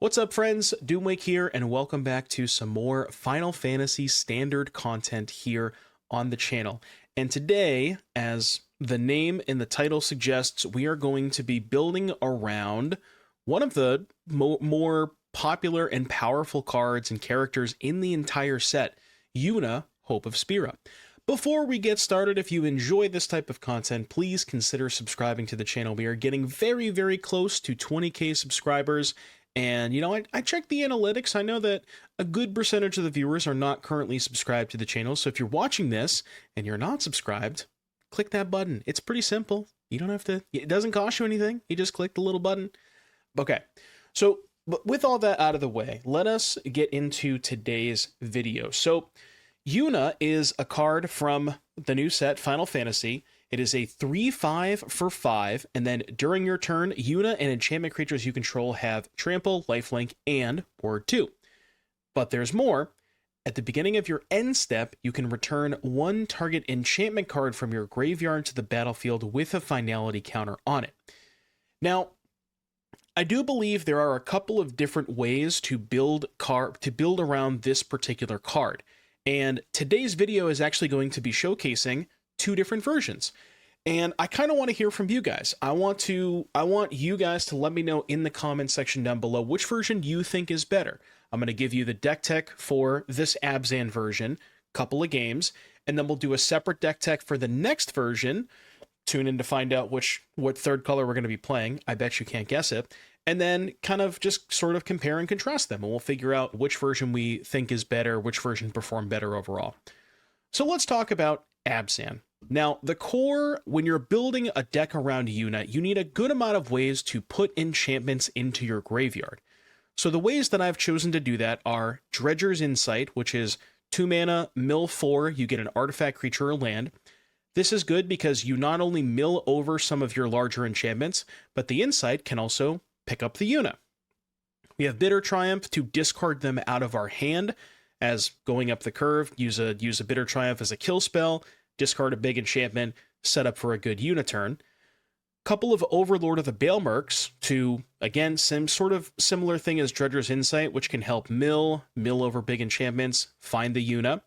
What's up, friends? Doomwake here, and welcome back to some more Final Fantasy standard content here on the channel. And today, as the name and the title suggests, we are going to be building around one of the more popular and powerful cards and characters in the entire set, YUNA, Hope of Spira. Before we get started, if you enjoy this type of content, please consider subscribing to the channel. We are getting very, very close to 20k subscribers. And, you know, I checked the analytics. I know that a good percentage of the viewers are not currently subscribed to the channel. So if you're watching this and you're not subscribed, click that button. It's pretty simple. You don't have to, it doesn't cost you anything. You just click the little button. Okay. So but with all that out of the way, let us get into today's video. So YUNA is a card from the new set, Final Fantasy. It is a 3/5 for 5, and then during your turn, YUNA and enchantment creatures you control have trample, lifelink, and ward 2. But there's more. At the beginning of your end step, you can return one target enchantment card from your graveyard to the battlefield with a finality counter on it. Now, I do believe there are a couple of different ways to build around this particular card. And today's video is actually going to be showcasing two different versions. And I kind of want to hear from you guys. I want you guys to let me know in the comment section down below which version you think is better. I'm going to give you the deck tech for this Abzan version, couple of games, and then we'll do a separate deck tech for the next version. Tune in to find out what third color we're going to be playing. I bet you can't guess it. And then kind of just sort of compare and contrast them, and we'll figure out which version we think is better, which version performed better overall. So let's talk about Abzan. Now, the core, when you're building a deck around YUNA, you need a good amount of ways to put enchantments into your graveyard. So the ways that I've chosen to do that are Dredger's Insight, which is 2 mana, mill 4, you get an artifact, creature, or land. This is good because you not only mill over some of your larger enchantments, but the Insight can also pick up the YUNA. We have Bitter Triumph to discard them out of our hand, as going up the curve, use a Bitter Triumph as a kill spell, discard a big enchantment, set up for a good YUNA turn. Couple of Overlord of the Balemurks to, again, some sort of similar thing as Dredger's Insight, which can help mill over big enchantments, find the YUNA.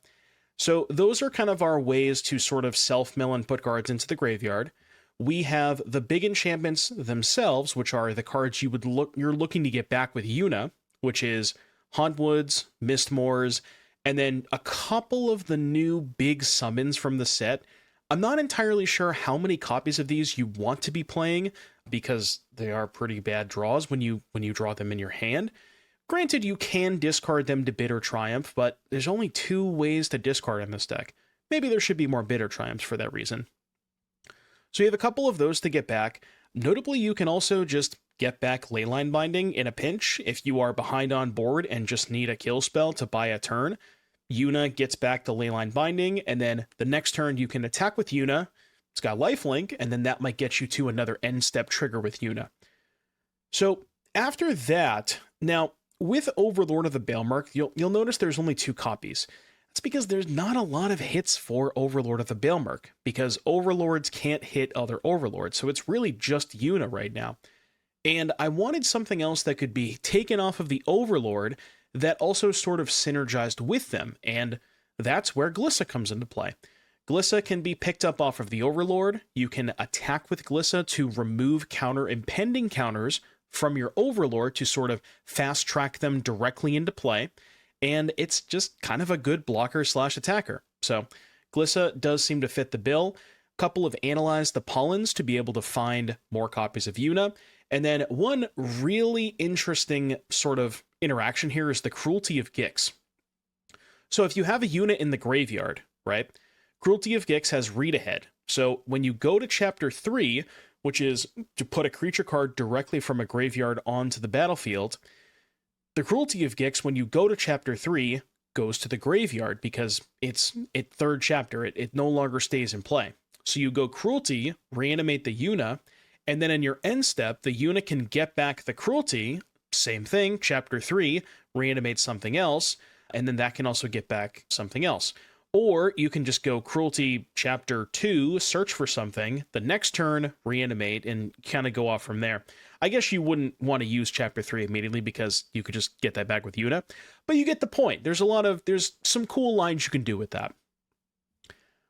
So those are kind of our ways to sort of self-mill and put cards into the graveyard. We have the big enchantments themselves, which are the cards you're looking to get back with YUNA, which is Hauntwoods, Mistmoors, and then a couple of the new big summons from the set. I'm not entirely sure how many copies of these you want to be playing, because they are pretty bad draws when you draw them in your hand. Granted, you can discard them to Bitter Triumph, but there's only 2 ways to discard in this deck. Maybe there should be more Bitter Triumphs for that reason. So you have a couple of those to get back. Notably, you can also just get back Leyline Binding in a pinch if you are behind on board and just need a kill spell to buy a turn. YUNA gets back the Leyline Binding, and then the next turn you can attack with YUNA. It's got lifelink, and then that might get you to another end step trigger with YUNA. So after that, now with Overlord of the Balemurk, you'll notice there's only 2 copies. That's because there's not a lot of hits for Overlord of the Balemurk, because Overlords can't hit other Overlords, so it's really just YUNA right now. And I wanted something else that could be taken off of the Overlord that also sort of synergized with them, and that's where Glissa comes into play. Glissa can be picked up off of the Overlord. You can attack with Glissa to remove impending counters from your Overlord to sort of fast track them directly into play. And it's just kind of a good blocker/attacker. So Glissa does seem to fit the bill. Couple of Analyze the Pollens to be able to find more copies of YUNA. And then one really interesting sort of interaction here is the Cruelty of Gix. So if you have a YUNA in the graveyard, right, Cruelty of Gix has read ahead. So when you go to Chapter 3, which is to put a creature card directly from a graveyard onto the battlefield, the Cruelty of Gix, when you go to Chapter 3, goes to the graveyard because it's 3rd chapter. It no longer stays in play. So you go Cruelty, reanimate the YUNA, and then in your end step, the YUNA can get back the Cruelty. Same thing, Chapter 3, reanimate something else, and then that can also get back something else. Or you can just go Cruelty Chapter 2, search for something, the next turn, reanimate, and kind of go off from there. I guess you wouldn't want to use Chapter 3 immediately because you could just get that back with YUNA, but you get the point. There's some cool lines you can do with that.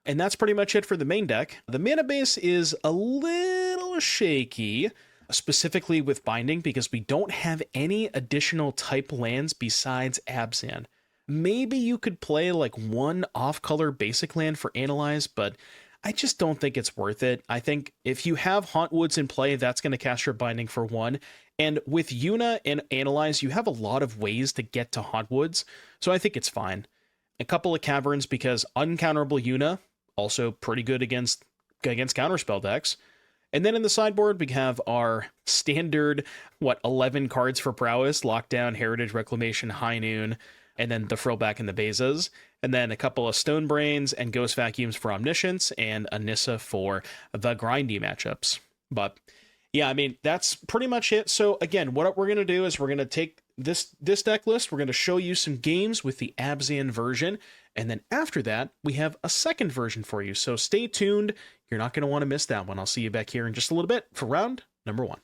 And that's pretty much it for the main deck. The mana base is a little shaky, specifically with Binding, because we don't have any additional type lands besides Abzan. Maybe you could play like one off-color basic land for Analyze, but I just don't think it's worth it. I think if you have Hauntwoods in play, that's going to cast your Binding for one. And with YUNA and Analyze, you have a lot of ways to get to Hauntwoods, so I think it's fine. A couple of Caverns because uncounterable YUNA, also pretty good against counterspell decks. And then in the sideboard, we have our standard, 11 cards for prowess, Lockdown, Heritage, Reclamation, High Noon, and then the Frillback and the Bezas, and then a couple of Stone Brains and Ghost Vacuums for Omniscience, and Anissa for the grindy matchups. But yeah, I mean, that's pretty much it. So again, what we're going to do is we're going to take this deck list, we're going to show you some games with the Abzan version, and then after that, we have a second version for you. So stay tuned. You're not going to want to miss that one. I'll see you back here in just a little bit for round number 1.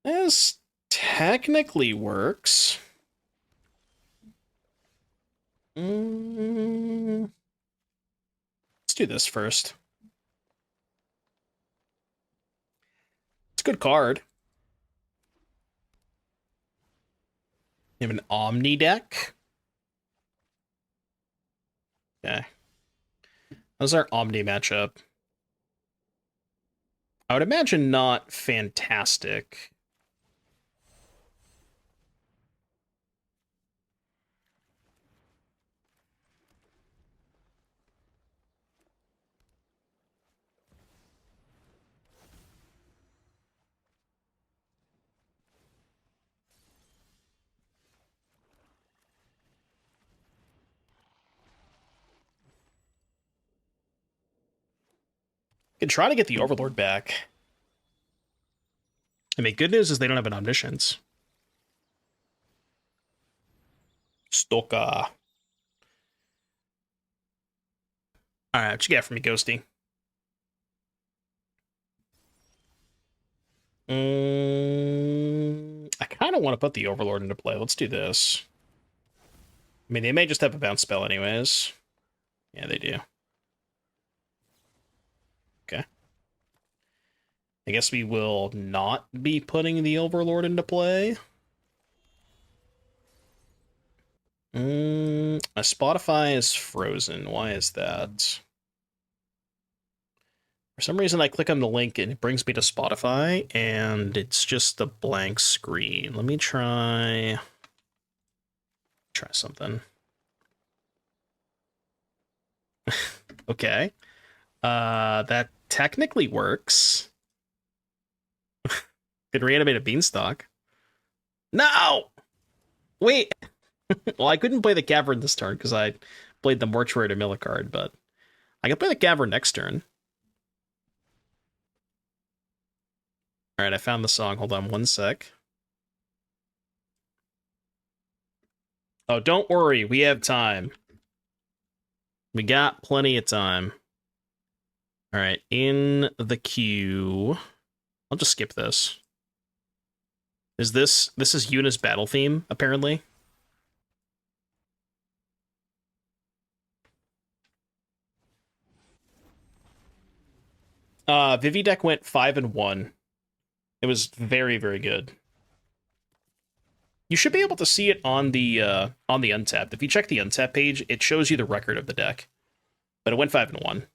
This technically works. Let's do this first. It's a good card. You have an Omni deck. Okay. How's our Omni matchup? I would imagine not fantastic. Could try to get the Overlord back. I mean, good news is they don't have an Omniscience. Stalker. Alright, what you got for me, Ghosty? I kind of want to put the Overlord into play. Let's do this. I mean, they may just have a bounce spell anyways. Yeah, they do. Okay. I guess we will not be putting the Overlord into play. My Spotify is frozen. Why is that? For some reason, I click on the link and it brings me to Spotify, and it's just a blank screen. Let me try something. Okay. That technically works. Could reanimate a Beanstalk. No! Wait! Well, I couldn't play the Cavern this turn because I played the Mortuary to mill a card, but I can play the Cavern next turn. Alright, I found the song. Hold on one sec. Oh, don't worry. We have time. We got plenty of time. Alright, in the queue. I'll just skip this. This is YUNA's battle theme, apparently. Vivi deck went 5-1. It was very, very good. You should be able to see it on the Untapped. If you check the Untapped page, it shows you the record of the deck. But it went 5-1.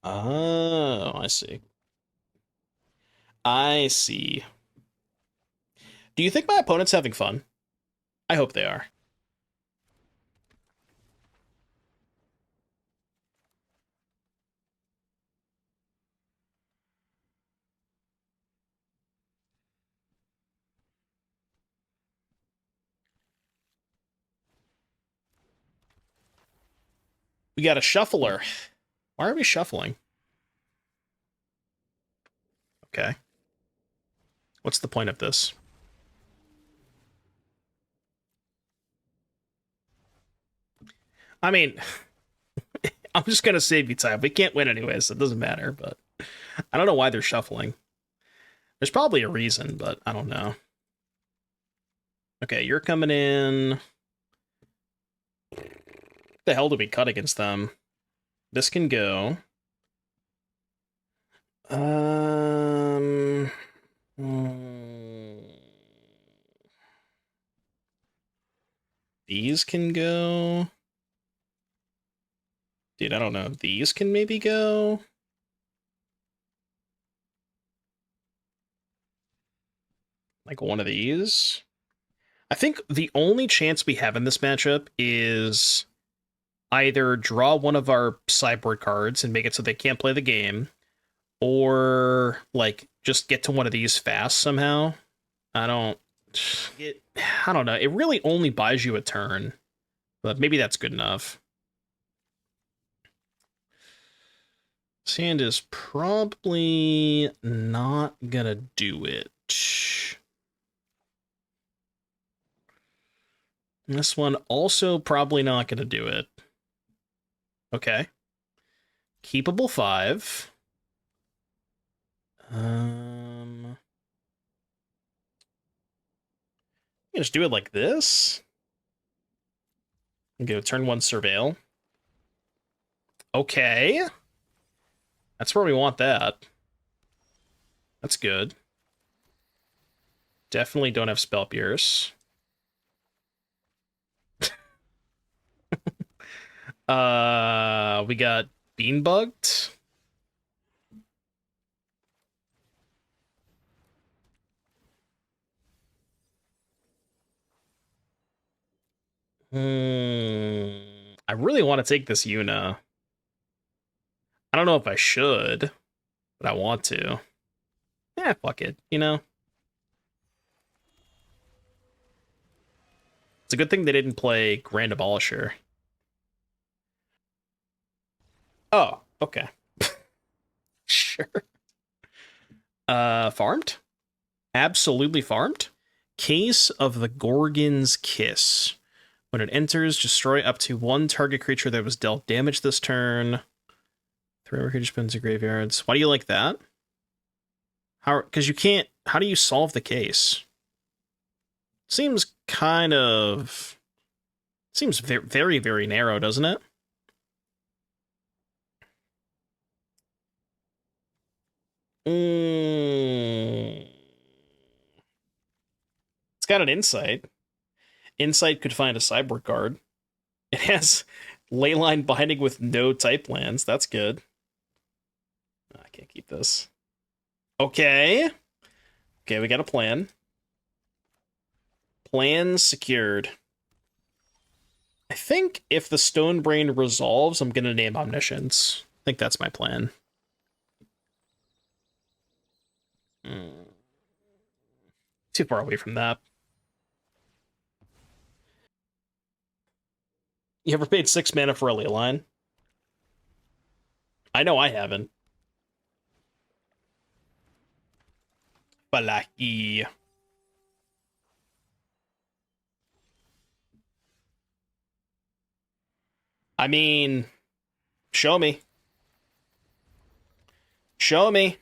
Oh, I see. I see. Do you think my opponent's having fun? I hope they are. We got a shuffler. Why are we shuffling? Okay. What's the point of this? I mean, I'm just gonna save you time. We can't win anyway, so it doesn't matter, but I don't know why they're shuffling. There's probably a reason, but I don't know. Okay, you're coming in. What the hell do we cut against them? This can go. These can go. Dude, I don't know. These can maybe go. Like one of these. I think the only chance we have in this matchup is either draw one of our sideboard cards and make it so they can't play the game, or like just get to one of these fast somehow. I don't know. It really only buys you a turn, but maybe that's good enough. Sand is probably not gonna do it. This one also probably not gonna do it. Okay. Keepable 5. I'm gonna just do it like this. Go turn 1 surveil. Okay. That's where we want that. That's good. Definitely don't have Spell Pierce. We got Bean Bugged. I really want to take this Yuna. I don't know if I should, but I want to. Yeah, fuck it, you know? It's a good thing they didn't play Grand Abolisher. Oh, okay. Sure. Farmed? Absolutely farmed. Case of the Gorgon's Kiss. When it enters, destroy up to 1 target creature that was dealt damage this turn. 3 creature spins to graveyards. Why do you like that? How? Because you can't. How do you solve the case? Seems kind of. Seems very, very narrow, doesn't it? It's got an insight. Insight could find a sideboard card. It has Leyline Binding with no type lands. That's good. I can't keep this. Okay. Okay, we got a plan. Plan secured. I think if the Stone Brain resolves, I'm going to name Omniscience. I think that's my plan. Too far away from that. You ever paid 6 mana for a Leyline? I know I haven't. Balaki. I mean, show me. Show me.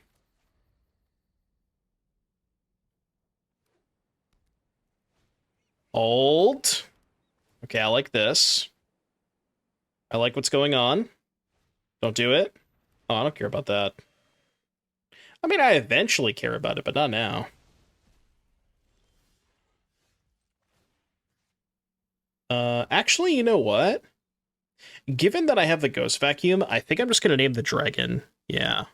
Hold. Okay, I like this. I like what's going on. Don't do it. Oh, I don't care about that. I mean, I eventually care about it, but not now. Actually, you know what? Given that I have the Ghost Vacuum, I think I'm just going to name the Dragon. Yeah.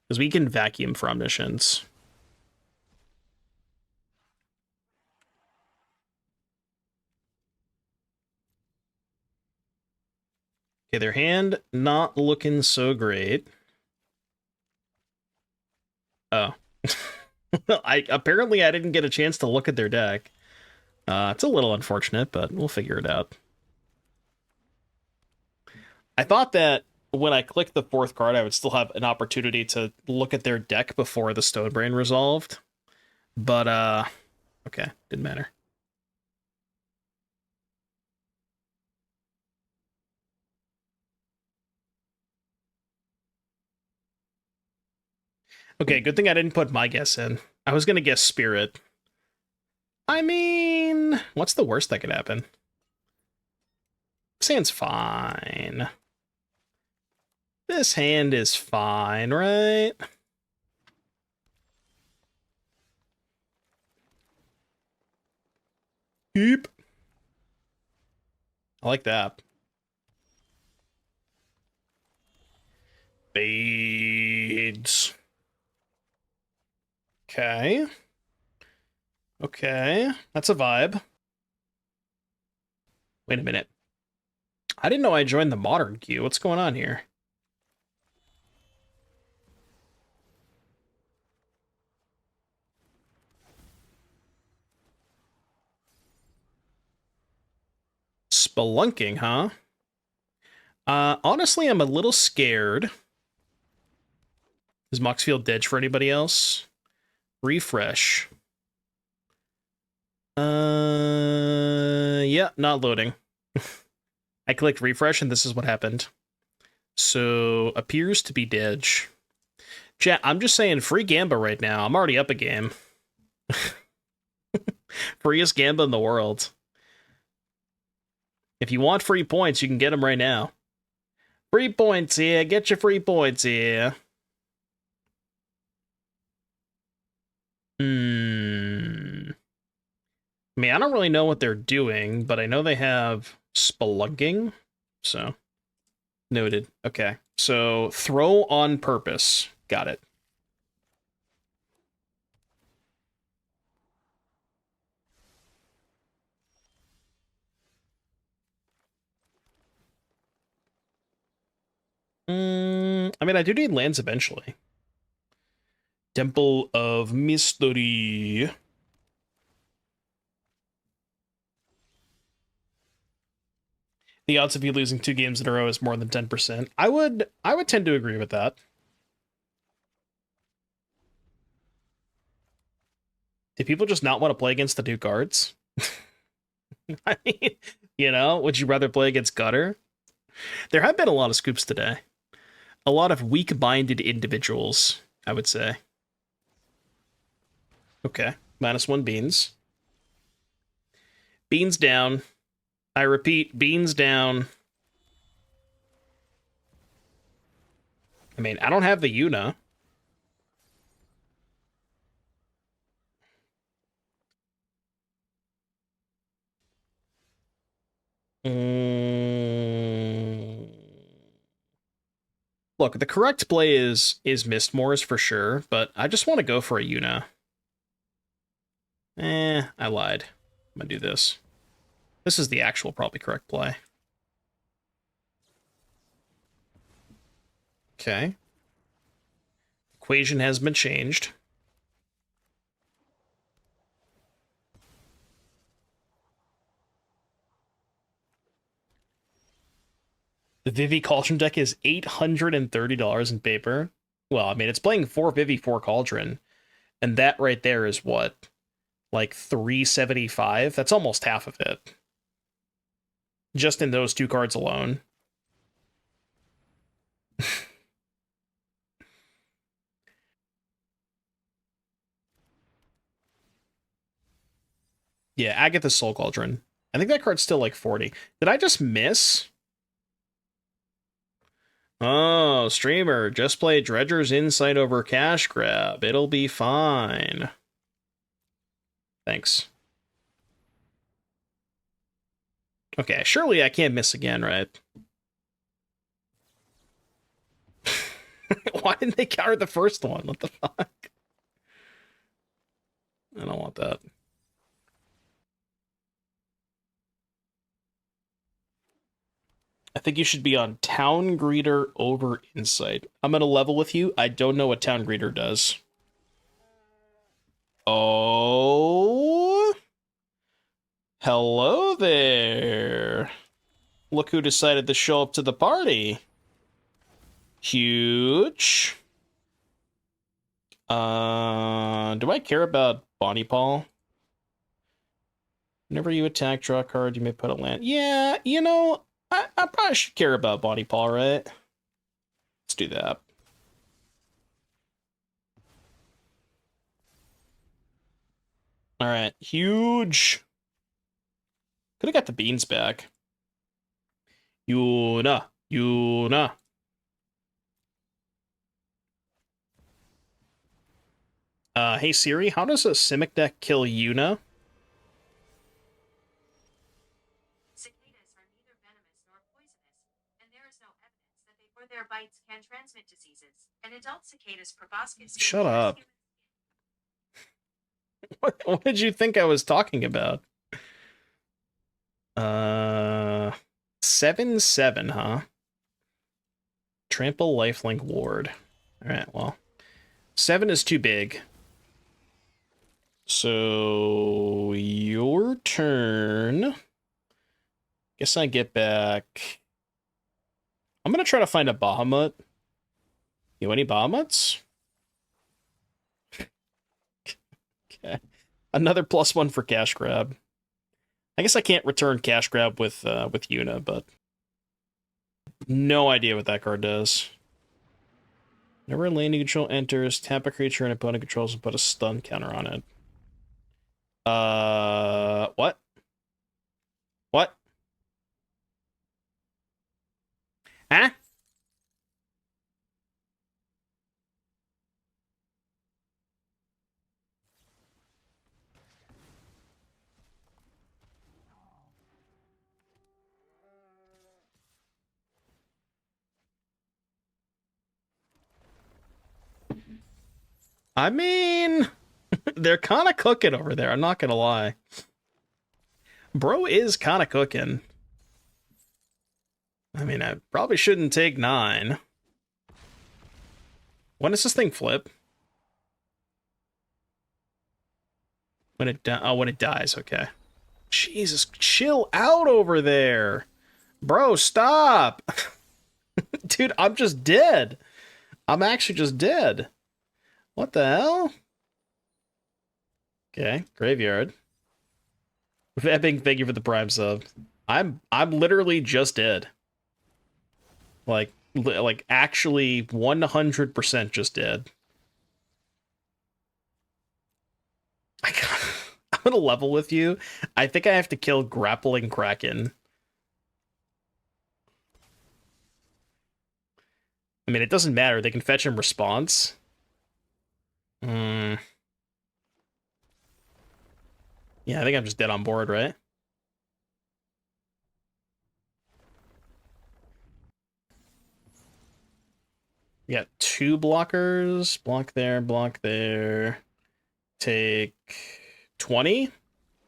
Because we can vacuum for Omniscience. Okay, their hand not looking so great. Oh. Apparently I didn't get a chance to look at their deck. It's a little unfortunate, but we'll figure it out. I thought that when I click the 4th card, I would still have an opportunity to look at their deck before the Stonebrain resolved. But, okay, didn't matter. Okay, good thing I didn't put my guess in. I was gonna guess Spirit. I mean, what's the worst that could happen? This hand's fine. This hand is fine, right? Yep. I like that. Fades. Okay. Okay, that's a vibe. Wait a minute. I didn't know I joined the modern queue. What's going on here? Spelunking, huh? Honestly, I'm a little scared. Is Moxfield dead for anybody else? Refresh. Yeah, not loading. I clicked refresh and this is what happened. So, appears to be dead. Chat, I'm just saying free Gamba right now. I'm already up a game. Freest Gamba in the world. If you want free points, you can get them right now. Free points here. Get your free points here. I mean, I don't really know what they're doing, but I know they have spelunking. So, noted. Okay. So, throw on purpose. Got it. I mean, I do need lands eventually. Temple of Mystery. The odds of you losing 2 games in a row is more than 10%. I would tend to agree with that. Do people just not want to play against the 2 cards? I mean, you know, would you rather play against Gutter? There have been a lot of scoops today. A lot of weak-minded individuals, I would say. Okay, -1 beans. Beans down. I repeat, beans down. I mean, I don't have the YUNA. Look, the correct play is Mistmoors for sure, but I just want to go for a YUNA. I lied. I'm gonna do this. This is the actual probably correct play. Okay. Equation has been changed. The Vivi Cauldron deck is $830 in paper. Well, I mean, it's playing 4 Vivi, 4 Cauldron. And that right there is what? Like $375? That's almost half of it. Just in those 2 cards alone. Yeah, Agatha's Soul Cauldron. I think that card's still like 40. Did I just miss? Oh, streamer, just play Dredger's Insight over Cash Grab. It'll be fine. Thanks. Okay, surely I can't miss again, right? Why didn't they counter the first one? What the fuck? I don't want that. I think you should be on Town Greeter over Insight. I'm gonna level with you. I don't know what Town Greeter does. Oh. Hello there. Look who decided to show up to the party. Huge. Do I care about Bonnie Paul? Whenever you attack, draw a card, you may put a land. Yeah, you know, I probably should care about Bonnie Paul, right? Let's do that. All right, huge. Could have got the beans back. Yuna. Hey Siri, how does a Simic deck kill Yuna? Cicadas are neither venomous nor poisonous, and there is no evidence that they or their bites can transmit diseases. An adult cicadas proboscis. Shut up. What did you think I was talking about? 7/7, huh? Trample lifelink ward. Alright, well. 7 is too big. So your turn. Guess I get back. I'm gonna try to find a Bahamut. You any Bahamuts? Okay. Another +1 for cash grab. I guess I can't return cash grab with Yuna, but no idea what that card does. Whenever a lane you control enters, tap a creature and opponent controls and put a stun counter on it. What? What? Huh? I mean, they're kind of cooking over there. I'm not gonna lie. Bro is kind of cooking. I mean, I probably shouldn't take 9. When does this thing flip? When it when it dies, okay. Jesus, chill out over there. Bro, stop. Dude, I'm just dead. I'm actually just dead. What the hell? Okay, graveyard. Epping, thank you for the prime sub. I'm literally just dead. Like actually 100% just dead. I'm gonna level with you. I think I have to kill Grappling Kraken. I mean, it doesn't matter. They can fetch him response. Yeah, I think I'm just dead on board, right? We got 2 blockers. Block there, block there. Take 20?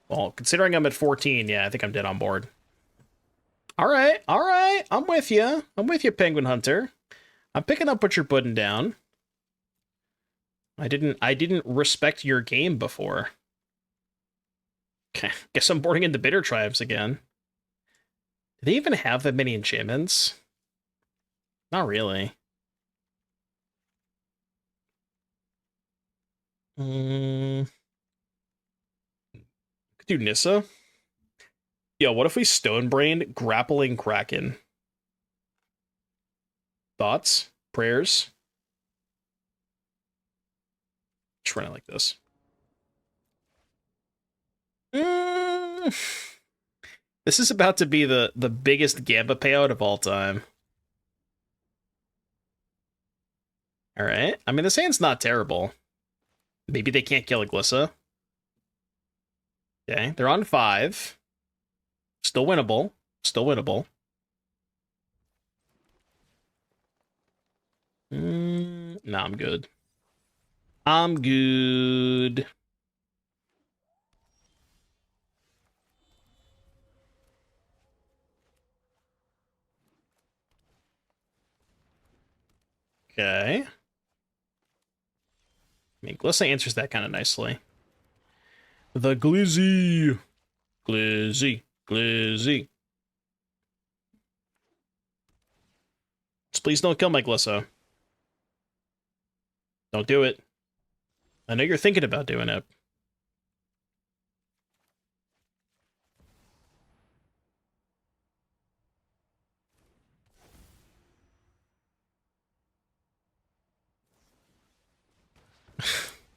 Well, considering I'm at 14, yeah, I think I'm dead on board. All right. I'm with you. Penguin Hunter. I'm picking up what you're putting down. I didn't respect your game before. Okay, guess I'm boarding into Bitter Tribes again. Do they even have that many enchantments? Not really. Could do Nissa. Yo, what if we Stonebrained Grappling Kraken? Thoughts? Prayers? Just run it like this. This is about to be the biggest Gamba payout of all time. Alright. I mean, this hand's not terrible. Maybe they can't kill a Glissa. Okay, they're on 5. Still winnable. Nah, I'm good. Okay. I mean, Glissa answers that kind of nicely. The Glizzy. Let's Just please don't kill my Glissa. Don't do it. I know you're thinking about doing it.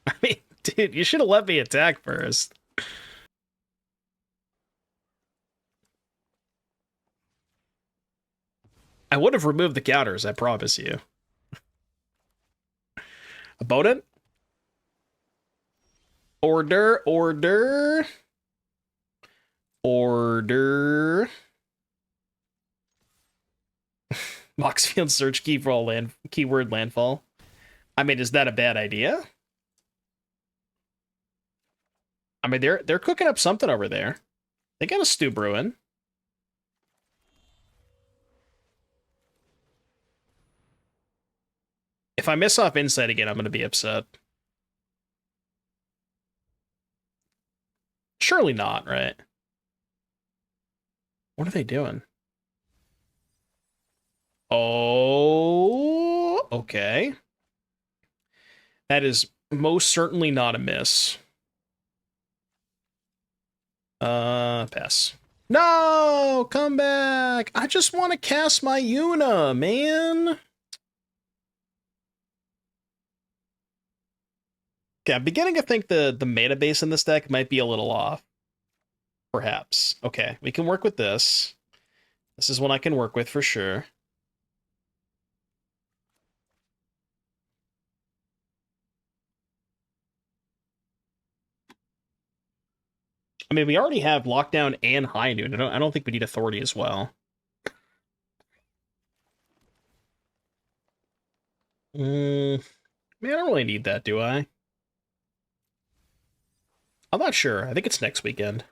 I mean, dude, you should have let me attack first. I would have removed the counters, I promise you. Opponent? Order, order. Order. Moxfield search key for all keyword landfall. I mean, is that a bad idea? I mean, they're cooking up something over there. They got a stew brewing. If I miss off Insight again, I'm going to be upset. Surely not, right? What are they doing? Oh, okay. That is most certainly not a miss. Pass. No! Come back! I just want to cast my Yuna, man! Okay, I'm beginning to think the mana base in this deck might be a little off. Perhaps. Okay, we can work with this. This is one I can work with for sure. I mean, we already have Lockdown and High Noon. I don't think we need Authority as well. Man, I don't really need that, do I? I'm not sure. I think it's next weekend.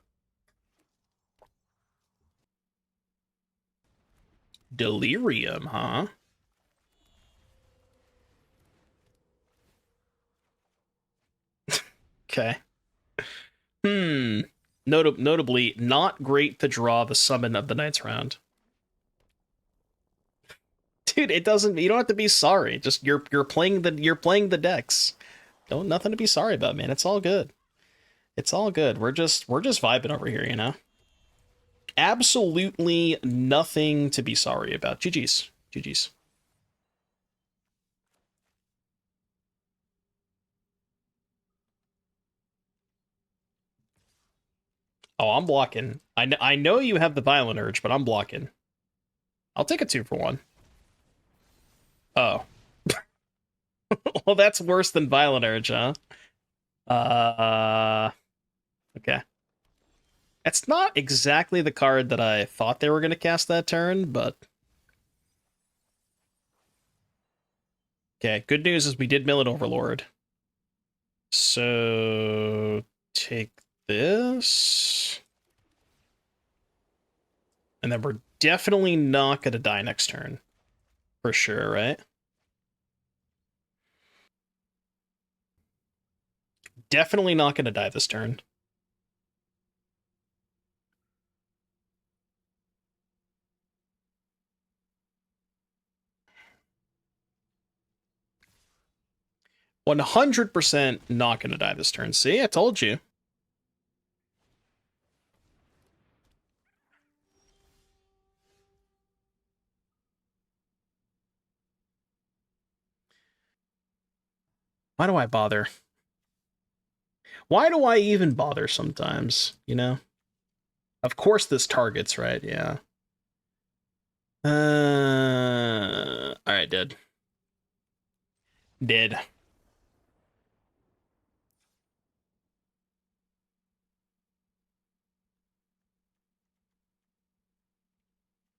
Delirium, huh? Okay. Notably, not great to draw the summon of the Night's Round. Dude, it doesn't. You don't have to be sorry. Just you're playing the decks. Don't nothing to be sorry about, man. It's all good. It's all good. We're just vibing over here, you know. Absolutely nothing to be sorry about. GG's. GG's. Oh, I'm blocking. I know you have the Violent Urge, but I'm blocking. I'll take a 2-for-1. Oh. Well, that's worse than Violent Urge, huh? Okay. It's not exactly the card that I thought they were going to cast that turn, but... Okay, good news is we did mill an Overlord. So... take this... And then we're definitely not going to die next turn. For sure, right? Definitely not going to die this turn. %100% not going to die this turn. See, I told you. Why do I bother? Why do I even bother sometimes, you know? Of course this targets, right? Yeah. Alright, dead. Dead.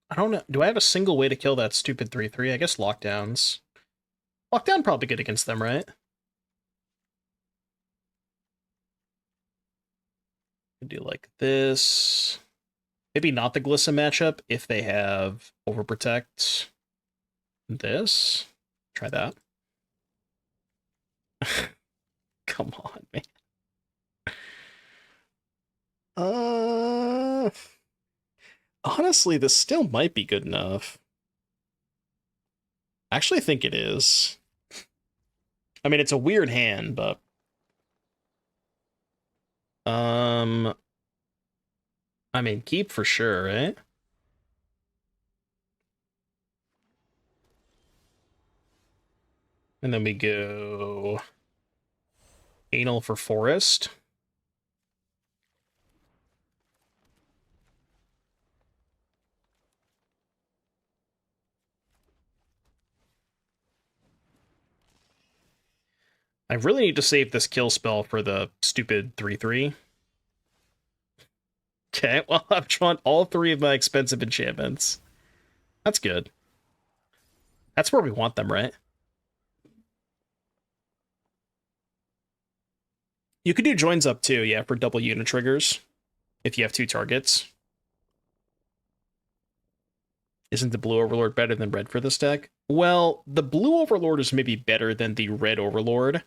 I don't know. Do I have a single way to kill that stupid 3/3? I guess lockdowns. Lockdown probably good against them, right? Do like this. Maybe not the Glissa matchup if they have Overprotect. This. Try that. Come on, man. Honestly, this still might be good enough. I actually think it is. I mean, it's a weird hand, but I mean, keep for sure, right? And then we go anal for forest. I really need to save this kill spell for the stupid 3/3. Okay, well, I've drawn all 3 of my expensive enchantments. That's good. That's where we want them, right? You could do joins up too, yeah, for double unit triggers. If you have 2 targets. Isn't the blue Overlord better than red for this deck? Well, the blue Overlord is maybe better than the red Overlord,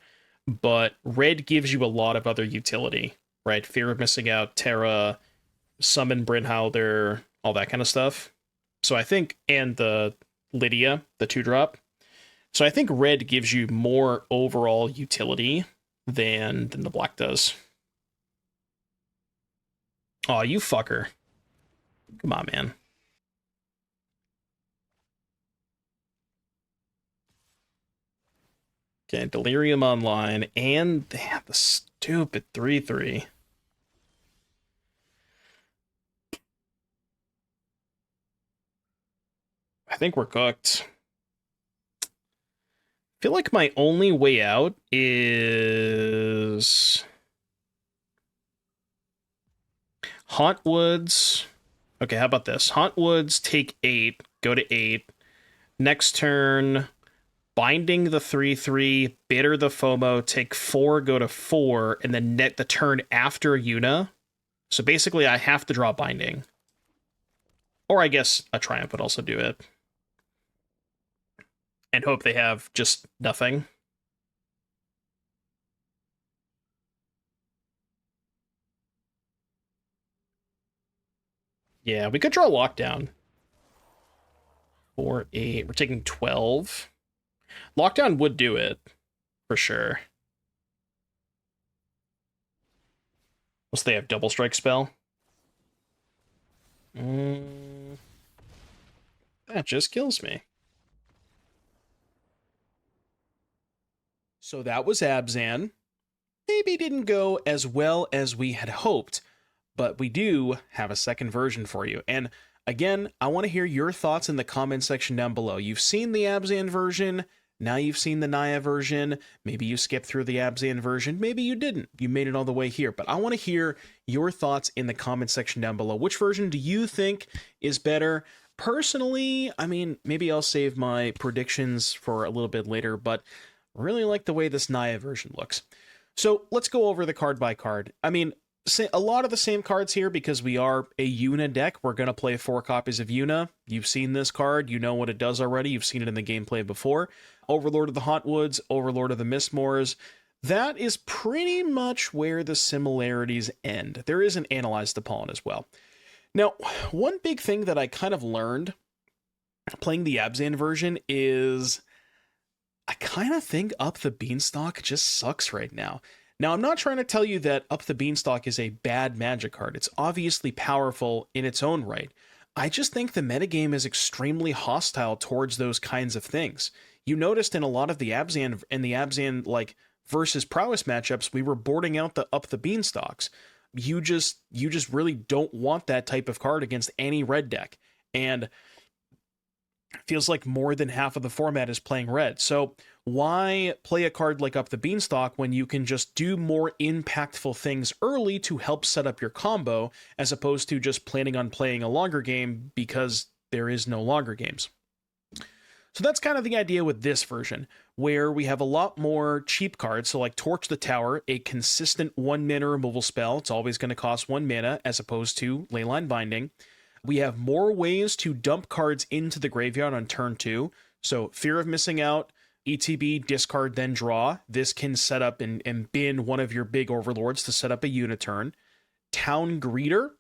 but red gives you a lot of other utility, right? Fear of missing out, Terra, summon Brynhilder, all that kind of stuff. So I think, and the Lydia, the 2-drop. So I think red gives you more overall utility than the black does. Aw, you fucker. Come on, man. Okay, Delirium online, and they have the stupid 3/3. I think we're cooked. I feel like my only way out is Hauntwoods. Okay, how about this? Hauntwoods, take 8, go to 8. Next turn, Binding the 3/3, Bitter the FOMO, take 4, go to 4, and then net the turn after YUNA. So basically, I have to draw Binding. Or I guess a Triumph would also do it. And hope they have just nothing. Yeah, we could draw Lockdown. 4, 8. We're taking 12. Lockdown would do it, for sure. Unless they have double strike spell. That just kills me. So that was Abzan. Maybe didn't go as well as we had hoped, but we do have a second version for you. And again, I want to hear your thoughts in the comment section down below. You've seen the Abzan version. Now you've seen the Naya version. Maybe you skipped through the Abzan version. Maybe you didn't. You made it all the way here. But I want to hear your thoughts in the comment section down below. Which version do you think is better? Personally, I mean, maybe I'll save my predictions for a little bit later, but I really like the way this Naya version looks. So let's go over the card by card. I mean, a lot of the same cards here because we are a YUNA deck. We're going to play 4 copies of YUNA. You've seen this card. You know what it does already. You've seen it in the gameplay before. Overlord of the Hauntwoods, Overlord of the Mistmoors. That is pretty much where the similarities end. There is an Analyze the Pollen as well. Now, one big thing that I kind of learned playing the Abzan version is I kind of think Up the Beanstalk just sucks right now. Now, I'm not trying to tell you that Up the Beanstalk is a bad Magic card. It's obviously powerful in its own right. I just think the metagame is extremely hostile towards those kinds of things. You noticed in a lot of the Abzan like versus prowess matchups, we were boarding out the Up the Beanstalks. You just really don't want that type of card against any red deck. And it feels like more than half of the format is playing red. So why play a card like Up the Beanstalk when you can just do more impactful things early to help set up your combo, as opposed to just planning on playing a longer game because there is no longer games? So that's kind of the idea with this version, where we have a lot more cheap cards. So like Torch the Tower, a consistent 1 mana removal spell. It's always going to cost 1 mana as opposed to Leyline Binding. We have more ways to dump cards into the graveyard on turn 2. So Fear of Missing Out, ETB, discard, then draw. This can set up and bin one of your big overlords to set up a uniturn. Town Greeter,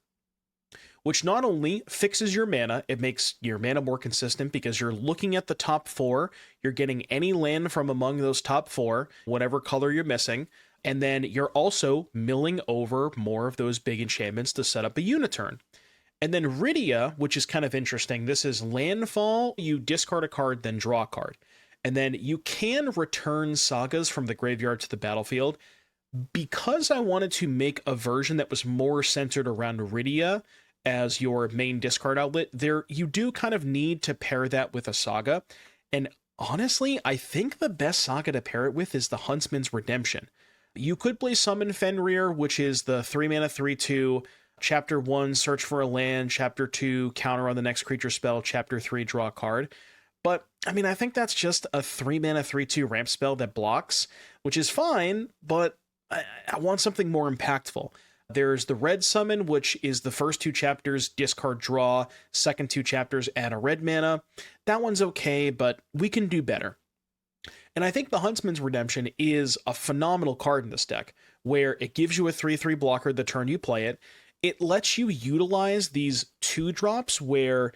which not only fixes your mana, it makes your mana more consistent because you're looking at the top 4, you're getting any land from among those top 4, whatever color you're missing, and then you're also milling over more of those big enchantments to set up a uniturn. And then Rydia, which is kind of interesting, this is landfall, you discard a card, then draw a card. And then you can return sagas from the graveyard to the battlefield. Because I wanted to make a version that was more centered around Rydia as your main discard outlet, you do kind of need to pair that with a saga. And honestly, I think the best saga to pair it with is the Huntsman's Redemption. You could play Summon Fenrir, which is the 3-mana 3/2, Chapter 1, search for a land, Chapter 2, counter on the next creature spell, Chapter 3, draw a card. But, I mean, I think that's just a 3-mana 3/2 ramp spell that blocks, which is fine, but I want something more impactful. There's the red summon, which is the first 2 chapters, discard, draw, second 2 chapters, add a red mana. That one's okay, but we can do better. And I think the Huntsman's Redemption is a phenomenal card in this deck, where it gives you a 3/3 blocker the turn you play it. It lets you utilize these 2-drops where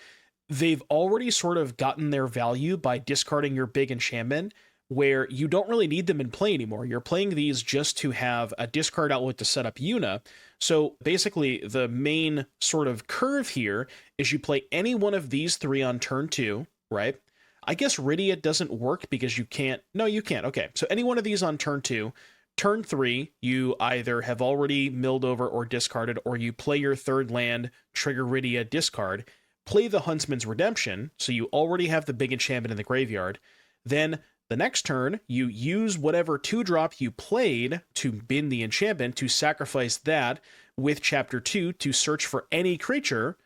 they've already sort of gotten their value by discarding your big enchantment, where you don't really need them in play anymore. You're playing these just to have a discard outlet to set up YUNA. So basically, the main sort of curve here is you play any one of these 3 on turn 2, right? I guess Rydia doesn't work because you can't. No, you can't. Okay, so any one of these on turn 2. Turn 3, you either have already milled over or discarded, or you play your 3rd land, trigger Rydia, discard, play the Huntsman's Redemption, so you already have the big enchantment in the graveyard. Then the next turn, you use whatever 2-drop you played to bin the enchantment to sacrifice that with Chapter 2 to search for any creature.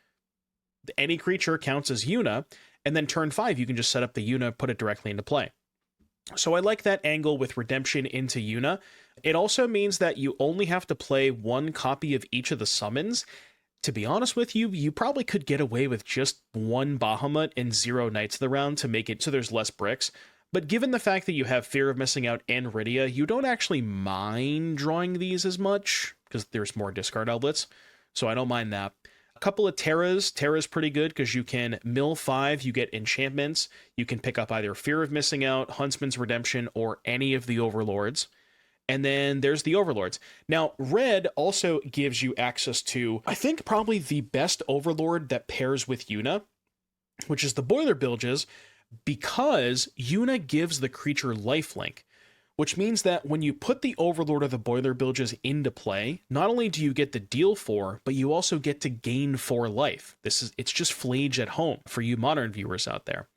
Any creature counts as YUNA, and then turn 5, you can just set up the YUNA, put it directly into play. So I like that angle with Redemption into YUNA. It also means that you only have to play 1 copy of each of the summons. To be honest with you, you probably could get away with just 1 Bahamut and 0 Knights of the Round to make it so there's less bricks. But given the fact that you have Fear of Missing Out and Rydia, you don't actually mind drawing these as much, because there's more discard outlets, so I don't mind that. A couple of Terras. Terra's pretty good because you can mill 5, you get enchantments, you can pick up either Fear of Missing Out, Huntsman's Redemption, or any of the Overlords. And then there's the Overlords. Now, red also gives you access to, I think, probably the best Overlord that pairs with YUNA, which is the Boiler Bilges, because YUNA gives the creature lifelink, which means that when you put the Overlord of the Boiler Bilges into play, not only do you get to deal 4, but you also get to gain 4 life. It's just Flage at home for you modern viewers out there.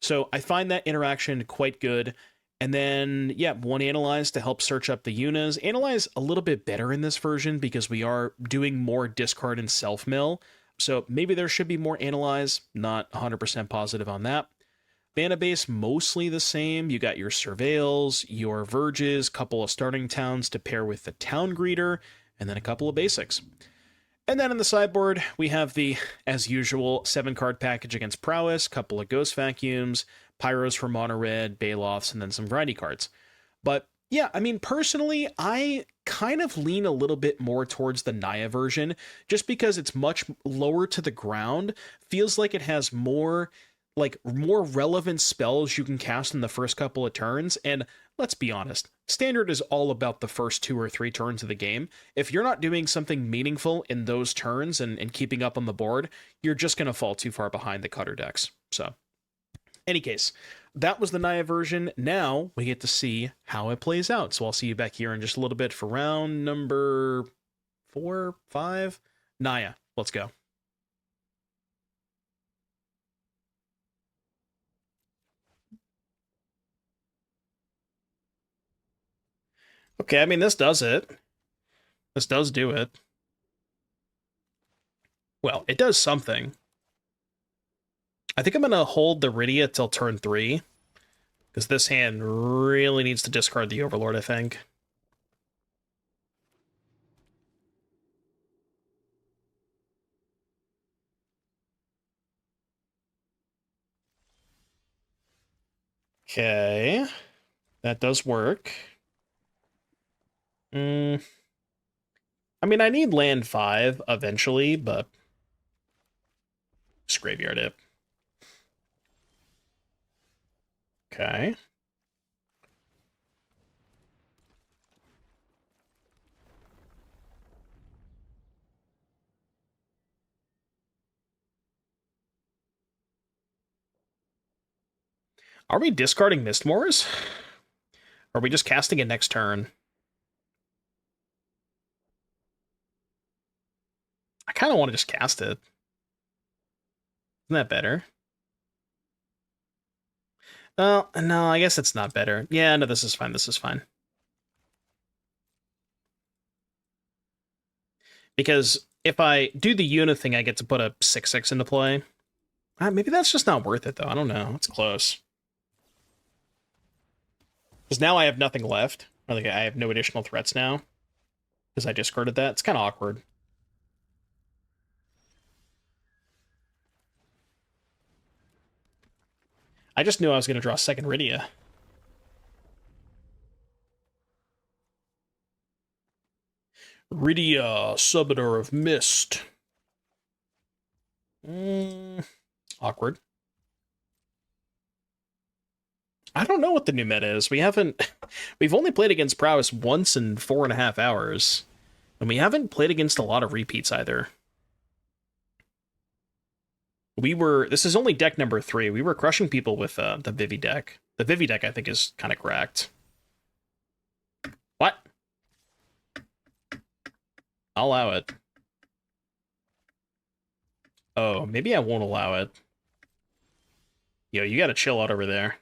So I find that interaction quite good. And then, yeah, 1 Analyze to help search up the Yunas. Analyze a little bit better in this version because we are doing more discard and self-mill. So maybe there should be more Analyze, not 100% positive on that. Mana base, mostly the same. You got your Surveils, your Verges, couple of starting towns to pair with the Town Greeter, and then a couple of basics. And then in the sideboard, we have the, as usual, 7-card package against Prowess, couple of Ghost Vacuums, Pyros for Mono Red, Baloths, and then some grindy cards. But yeah, I mean, personally, I kind of lean a little bit more towards the Naya version, just because it's much lower to the ground, feels like it has more relevant spells you can cast in the first couple of turns, and let's be honest, Standard is all about the first 2 or 3 turns of the game. If you're not doing something meaningful in those turns and keeping up on the board, you're just going to fall too far behind the cutter decks. So, any case, that was the Naya version. Now we get to see how it plays out. So I'll see you back here in just a little bit for round number 4, 5. Naya, let's go. Okay, I mean, this does it. This does do it. Well, it does something. I think I'm going to hold the Rydia till turn 3, because this hand really needs to discard the Overlord, I think. Okay. That does work. I mean, I need land 5 eventually, but Just graveyard it. Okay. Are we discarding Mistmoors? Or are we just casting it next turn? I kind of want to just cast it. Isn't that better? Oh, no, I guess it's not better. Yeah, no, this is fine. This is fine. Because if I do the Yuna thing, I get to put a 6/6 into play. Maybe that's just not worth it, though. I don't know. It's close. Because now I have nothing left. I have no additional threats now. Because I discarded that. It's kind of awkward. I just knew I was going to draw second Rydia. Rydia, Summoner of Mist. Awkward. I don't know what the new meta is. We've only played against Prowess once in 4.5 hours. And we haven't played against a lot of repeats either. This is only deck number 3. We were crushing people with the Vivi deck. The Vivi deck, I think, is kind of cracked. What? I'll allow it. Oh, maybe I won't allow it. Yo, you gotta chill out over there.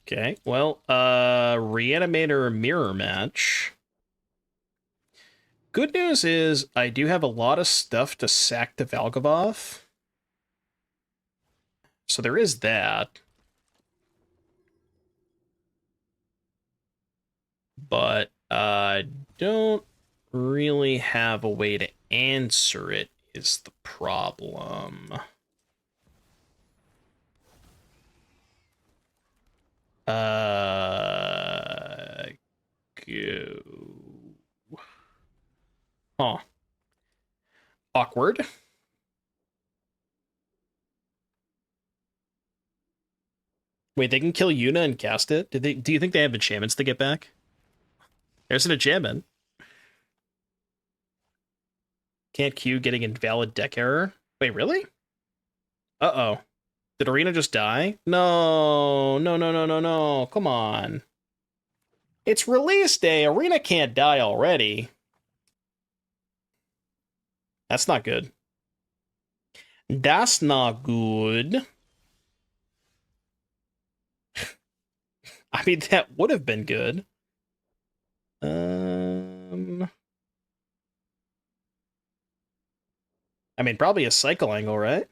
Okay, well, Reanimator Mirror Match. Good news is I do have a lot of stuff to sack to Valgavoth. So there is that. But I don't really have a way to answer it, is the problem. Go. Huh. Awkward. Wait, they can kill Yuna and cast it? Do you think they have enchantments to get back? There's an enchantment. Can't queue, getting invalid deck error. Wait, really? Uh-oh. Did Arena just die? No. No, no, no, no, no. Come on. It's release day. Arena can't die already. That's not good. That's not good. I mean, that would have been good. I mean, probably a cycle angle, right?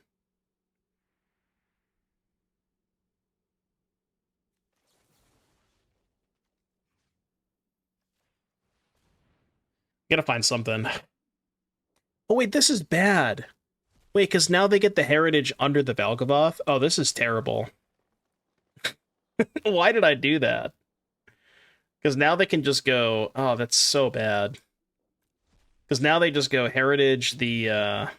Gotta find something. Oh, wait, this is bad. Wait, because now they get the heritage under the Valgavoth? Oh, this is terrible. Why did I do that? Because now they can just go... Oh, that's so bad. Because now they just go heritage the...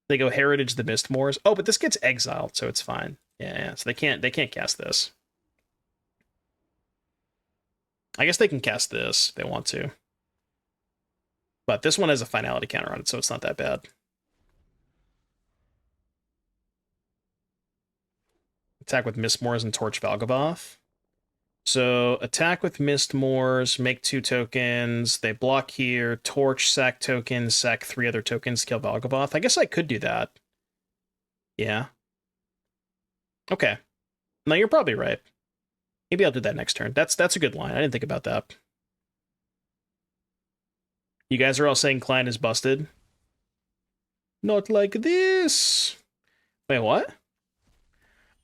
They go heritage the Mistmoors. Oh, but this gets exiled, so it's fine. Yeah, so they can't cast this. I guess they can cast this if they want to. But this one has a finality counter on it, so it's not that bad. Attack with Mistmoors and Torch Valgavoth. So attack with Mistmoors, make 2 tokens. They block here. Torch, sack tokens, sack 3 other tokens, kill Valgavoth. I guess I could do that. Yeah. Okay. No, you're probably right. Maybe I'll do that next turn. That's a good line. I didn't think about that. You guys are all saying Klein is busted. Not like this. Wait, what?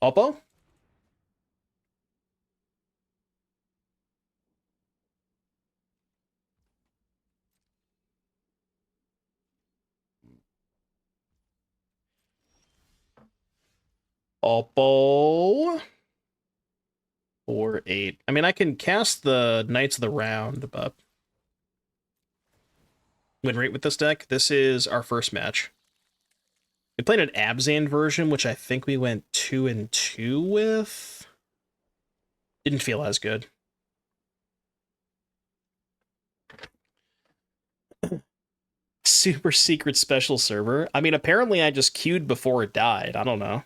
Oppo? Oppo. 4, 8. I mean, I can cast the Knights of the Round, but win rate with this deck. This is our first match. We played an Abzan version, which I think we went 2-2 with. Didn't feel as good. Super secret special server. I mean, apparently I just queued before it died. I don't know.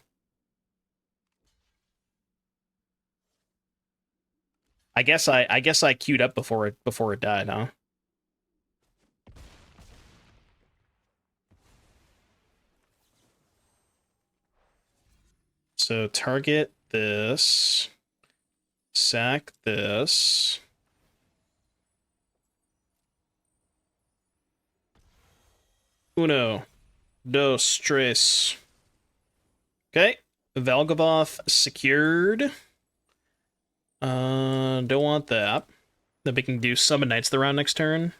I guess I queued up before it died, huh? So target this, sack this. Uno, dos, tres. Okay, Valgavoth secured. Don't want that. Then we can do Summon Knights the round next turn.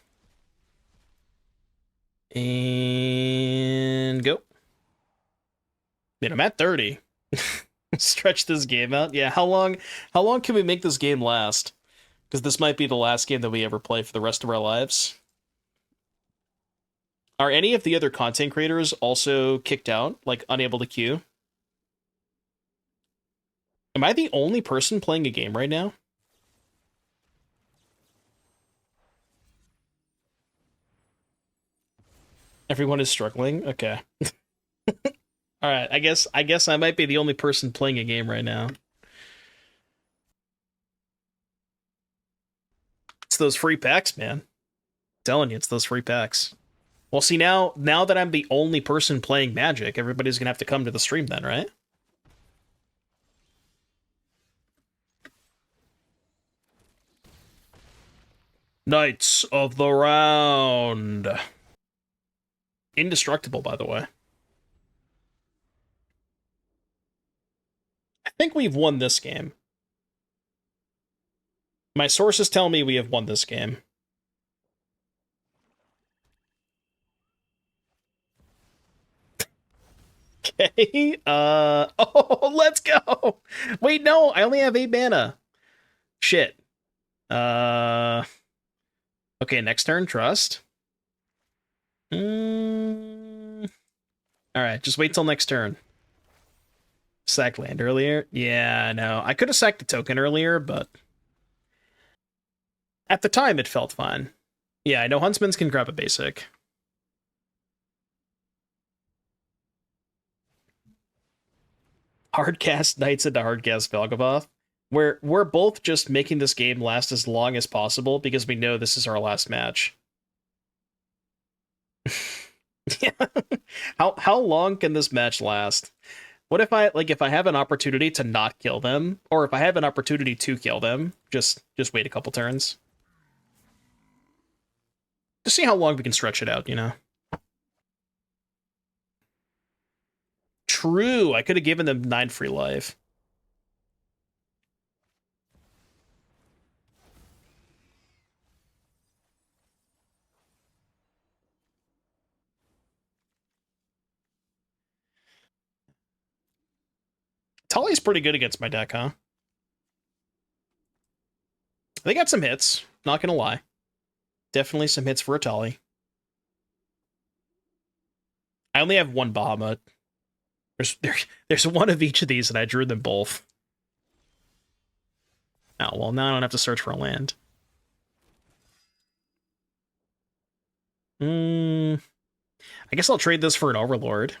And go. Man, I'm at 30. Stretch this game out. Yeah, how long can we make this game last? Because this might be the last game that we ever play for the rest of our lives. Are any of the other content creators also kicked out, like unable to queue? Am I the only person playing a game right now? Everyone is struggling? Okay. Alright, I guess I might be the only person playing a game right now. It's those free packs, man. I'm telling you, it's those free packs. Well, see, now that I'm the only person playing Magic, everybody's gonna have to come to the stream then, right? Knights of the Round. Indestructible, by the way. I think we've won this game. My sources tell me we have won this game. Okay, oh, let's go! Wait, no, I only have 8 mana. Shit. Okay, next turn, trust. Alright, just wait till next turn. Sack land earlier? Yeah, no. I could have sacked a token earlier, but... At the time, it felt fine. Yeah, I know Huntsmans can grab a basic. Hardcast Knights into Hardcast Valgavoth. We're both just making this game last as long as possible because we know this is our last match. Yeah. How long can this match last? What if I have an opportunity to not kill them, or if I have an opportunity to kill them, just wait a couple turns. To see how long we can stretch it out, you know. True, I could have given them 9 free life. Tully's pretty good against my deck, huh? They got some hits, not gonna lie. Definitely some hits for a Tully. I only have one Bahamut. There's one of each of these, and I drew them both. Oh, well, now I don't have to search for a land. I guess I'll trade this for an Overlord.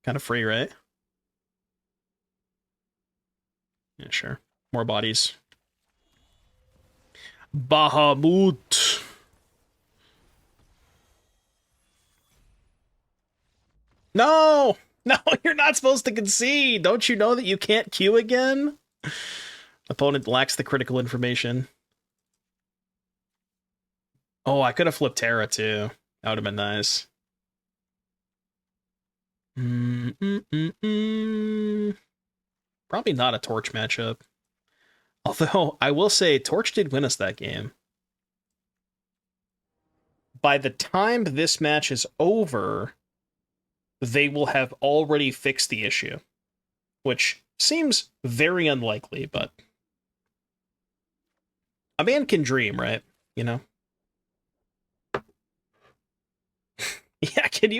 Kind of free, right? Yeah, sure. More bodies. Bahamut. No! No, you're not supposed to concede! Don't you know that you can't queue again? Opponent lacks the critical information. Oh, I could have flipped Terra, too. That would have been nice. Probably not a Torch matchup. Although, I will say, Torch did win us that game. By the time this match is over, they will have already fixed the issue. Which seems very unlikely, but... a man can dream, right? You know?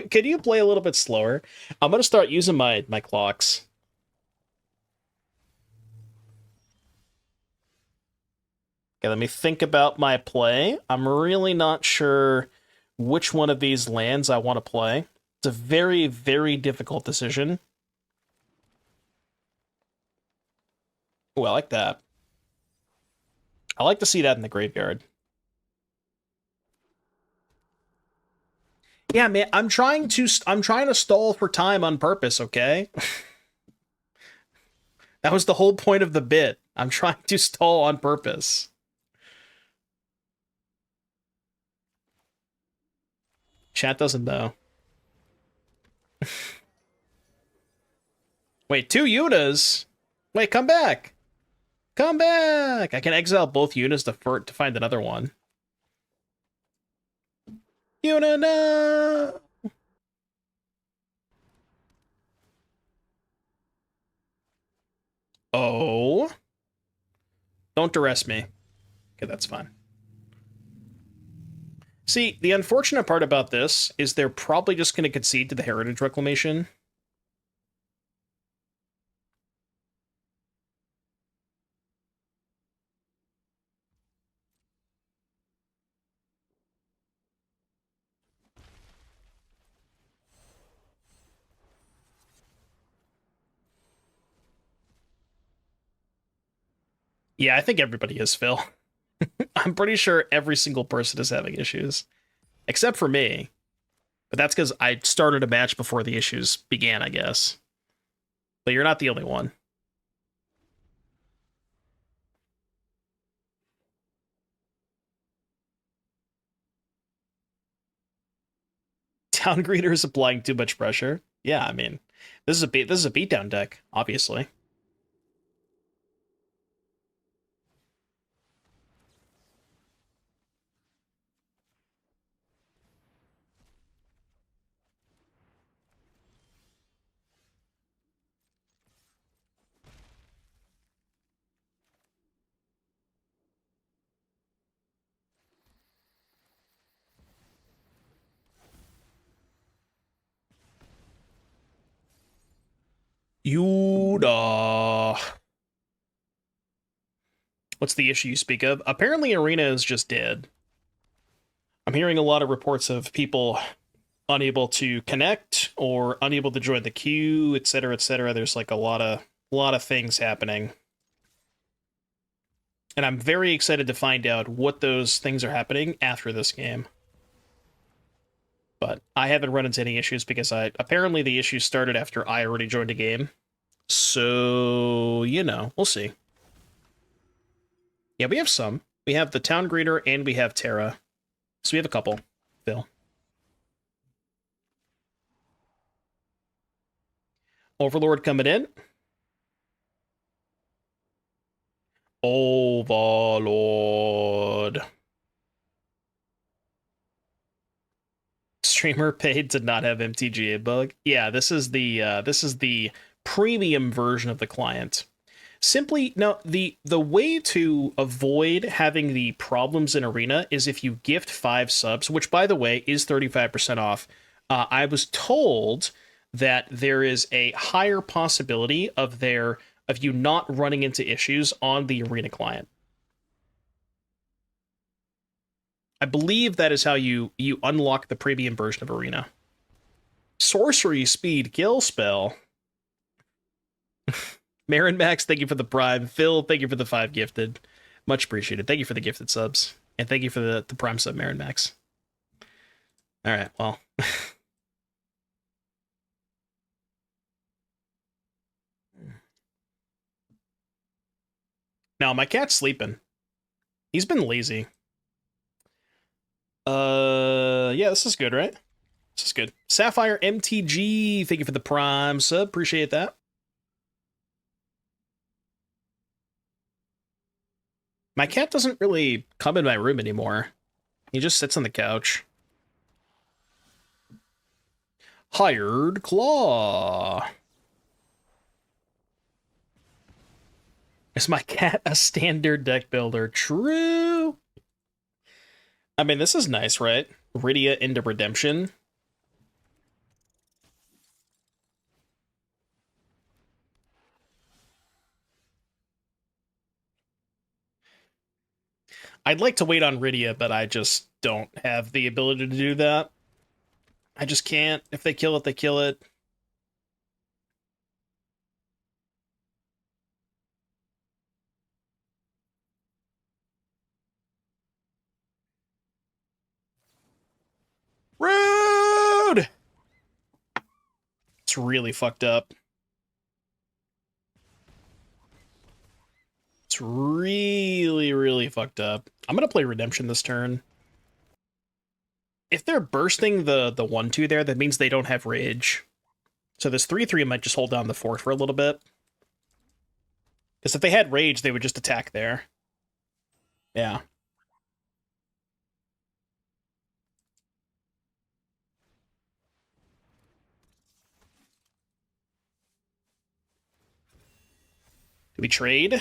can you play a little bit slower? I'm gonna start using my clocks. Okay, let me think about my play. I'm really not sure which one of these lands I want to play. It's a very, very difficult decision. Oh, I like that. I like to see that in the graveyard. Yeah, man, I'm trying to stall for time on purpose, okay? That was the whole point of the bit. I'm trying to stall on purpose. Chat doesn't know. Wait, 2 Yunas? Wait, come back! Come back! I can exile both Yunas to find another one. Yuna, no! Oh? Don't duress me. Okay, that's fine. See, the unfortunate part about this is they're probably just going to concede to the Heritage Reclamation. Yeah, I think everybody is, Phil. I'm pretty sure every single person is having issues. Except for me. But that's because I started a match before the issues began, I guess. But you're not the only one. Town Greeter is applying too much pressure. Yeah, I mean, this is a beatdown deck, obviously. Yuda. What's the issue you speak of? Apparently Arena is just dead. I'm hearing a lot of reports of people unable to connect or unable to join the queue, etc., etc. There's like a lot of things happening. And I'm very excited to find out what those things are happening after this game. But I haven't run into any issues because apparently the issues started after I already joined a game. So, we'll see. Yeah, we have some. We have the Town Greeter and we have Terra. So we have a couple, Phil. Overlord coming in. Overlord. Streamer paid to not have MTG bug. Yeah, this is the premium version of the client. Simply, no, the way to avoid having the problems in Arena is if you gift 5 subs, which, by the way, is 35% off. I was told that there is a higher possibility of you not running into issues on the Arena client. I believe that is how you unlock the premium version of Arena. Sorcery Speed Kill Spell. Marin Max, thank you for the Prime. Phil, thank you for the 5 gifted. Much appreciated. Thank you for the gifted subs. And thank you for the Prime sub, Marin Max. Alright, well. Now, my cat's sleeping. He's been lazy. Yeah, this is good, right? This is good. Sapphire MTG, thank you for the Prime sub. Appreciate that. My cat doesn't really come in my room anymore. He just sits on the couch. Hired Claw. Is my cat a standard deck builder? True. I mean, this is nice, right? Rydia into Redemption. I'd like to wait on Rydia, but I just don't have the ability to do that. I just can't. If they kill it, they kill it. Rude! It's really fucked up. It's really, really fucked up. I'm gonna play Redemption this turn. If they're bursting the 1/2 there, that means they don't have Rage. So this 3/3 might just hold down the fort for a little bit. Because if they had Rage, they would just attack there. Yeah. Do we trade?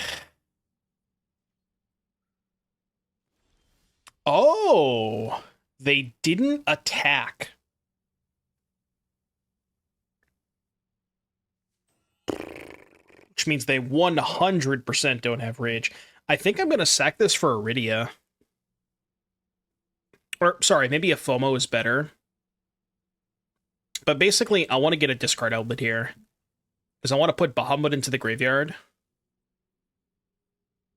Oh! They didn't attack. Which means they 100% don't have Rage. I think I'm going to sack this for Iridia. Or, sorry, maybe a FOMO is better. But basically, I want to get a discard outlet here. Because I want to put Bahamut into the graveyard.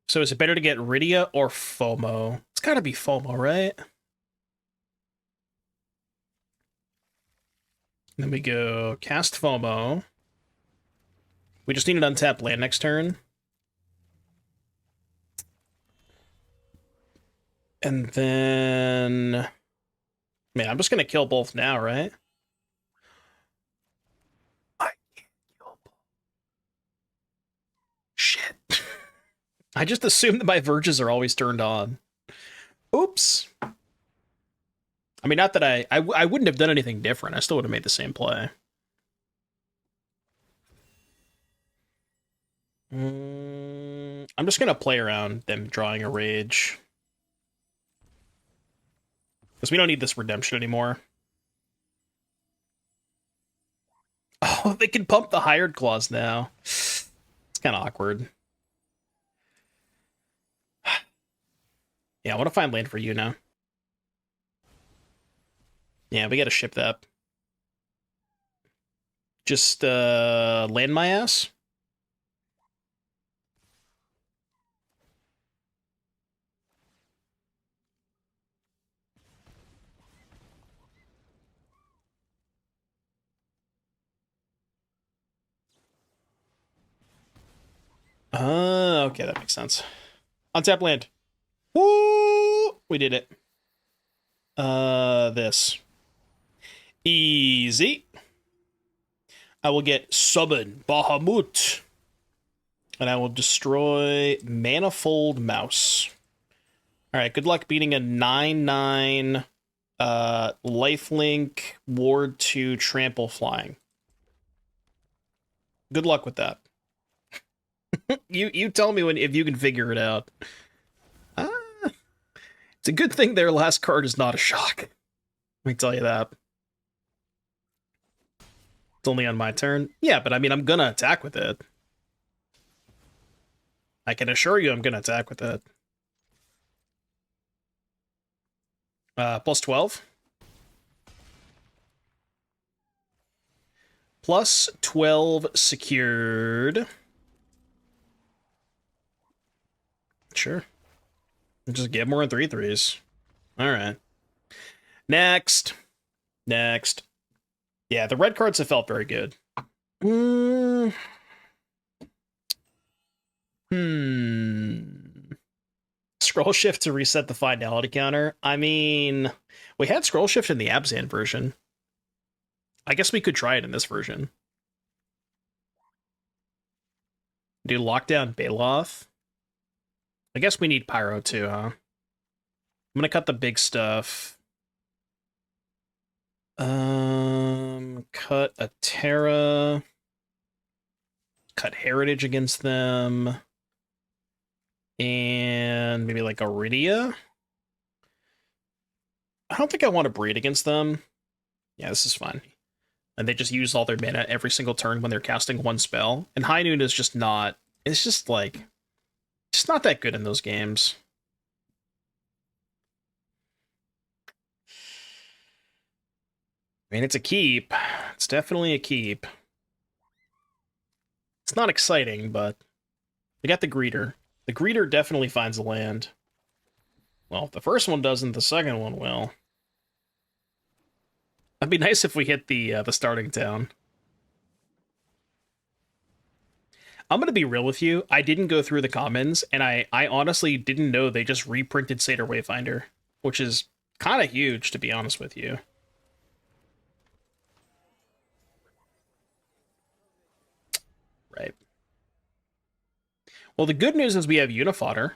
So is it better to get Iridia or FOMO? It's gotta be FOMO, right? Then we go cast FOMO. We just need an untapped land next turn. And then... Man, I'm just gonna kill both now, right? I can't kill both. Shit. I just assumed that my verges are always turned on. Oops. I mean, not that I wouldn't have done anything different. I still would have made the same play. I'm just going to play around them drawing a Rage. Because we don't need this Redemption anymore. Oh, they can pump the Hired Claws now. It's kind of awkward. Yeah, I want to find land for you now. Yeah, we gotta ship that. Just, land my ass? Okay, that makes sense. Untap land. Woo! We did it. This. Easy. I will get summon Bahamut. And I will destroy Manifold Mouse. Alright, good luck beating a 9/9 lifelink ward 2 trample flying. Good luck with that. you tell me if you can figure it out. It's a good thing their last card is not a shock. Let me tell you that. It's only on my turn. Yeah, but I mean, I'm gonna attack with it. I can assure you I'm gonna attack with it. Plus 12. Plus 12 secured. Sure. Just get more than 3/3s. Alright. Next. Next. Yeah, the red cards have felt very good. Scroll shift to reset the finality counter. I mean, we had scroll shift in the Abzan version. I guess we could try it in this version. Do lockdown Baloth. I guess we need Pyro too, huh? I'm gonna cut the big stuff. Cut a Terra. Cut Heritage against them. And maybe like Iridia. I don't think I want to breed against them. Yeah, this is fine. And they just use all their mana every single turn when they're casting one spell. And High Noon is just not... It's just like... It's not that good in those games. I mean, it's a keep. It's definitely a keep. It's not exciting, but we got the greeter. The greeter definitely finds the land. Well, if the first one doesn't, the second one will. It'd be nice if we hit the starting town. I'm gonna be real with you. I didn't go through the commons, and I honestly didn't know they just reprinted Satyr Wayfinder, which is kind of huge, to be honest with you. Right. Well, the good news is we have Unifodder.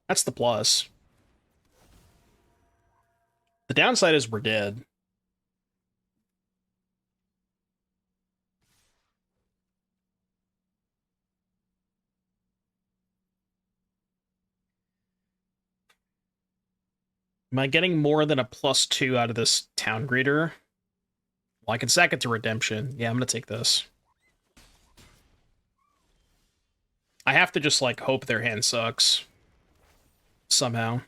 That's the plus. The downside is we're dead. Am I getting more than a +2 out of this town greeter? Well, I can sack it to redemption. Yeah, I'm gonna take this. I have to just, like, hope their hand sucks. Somehow.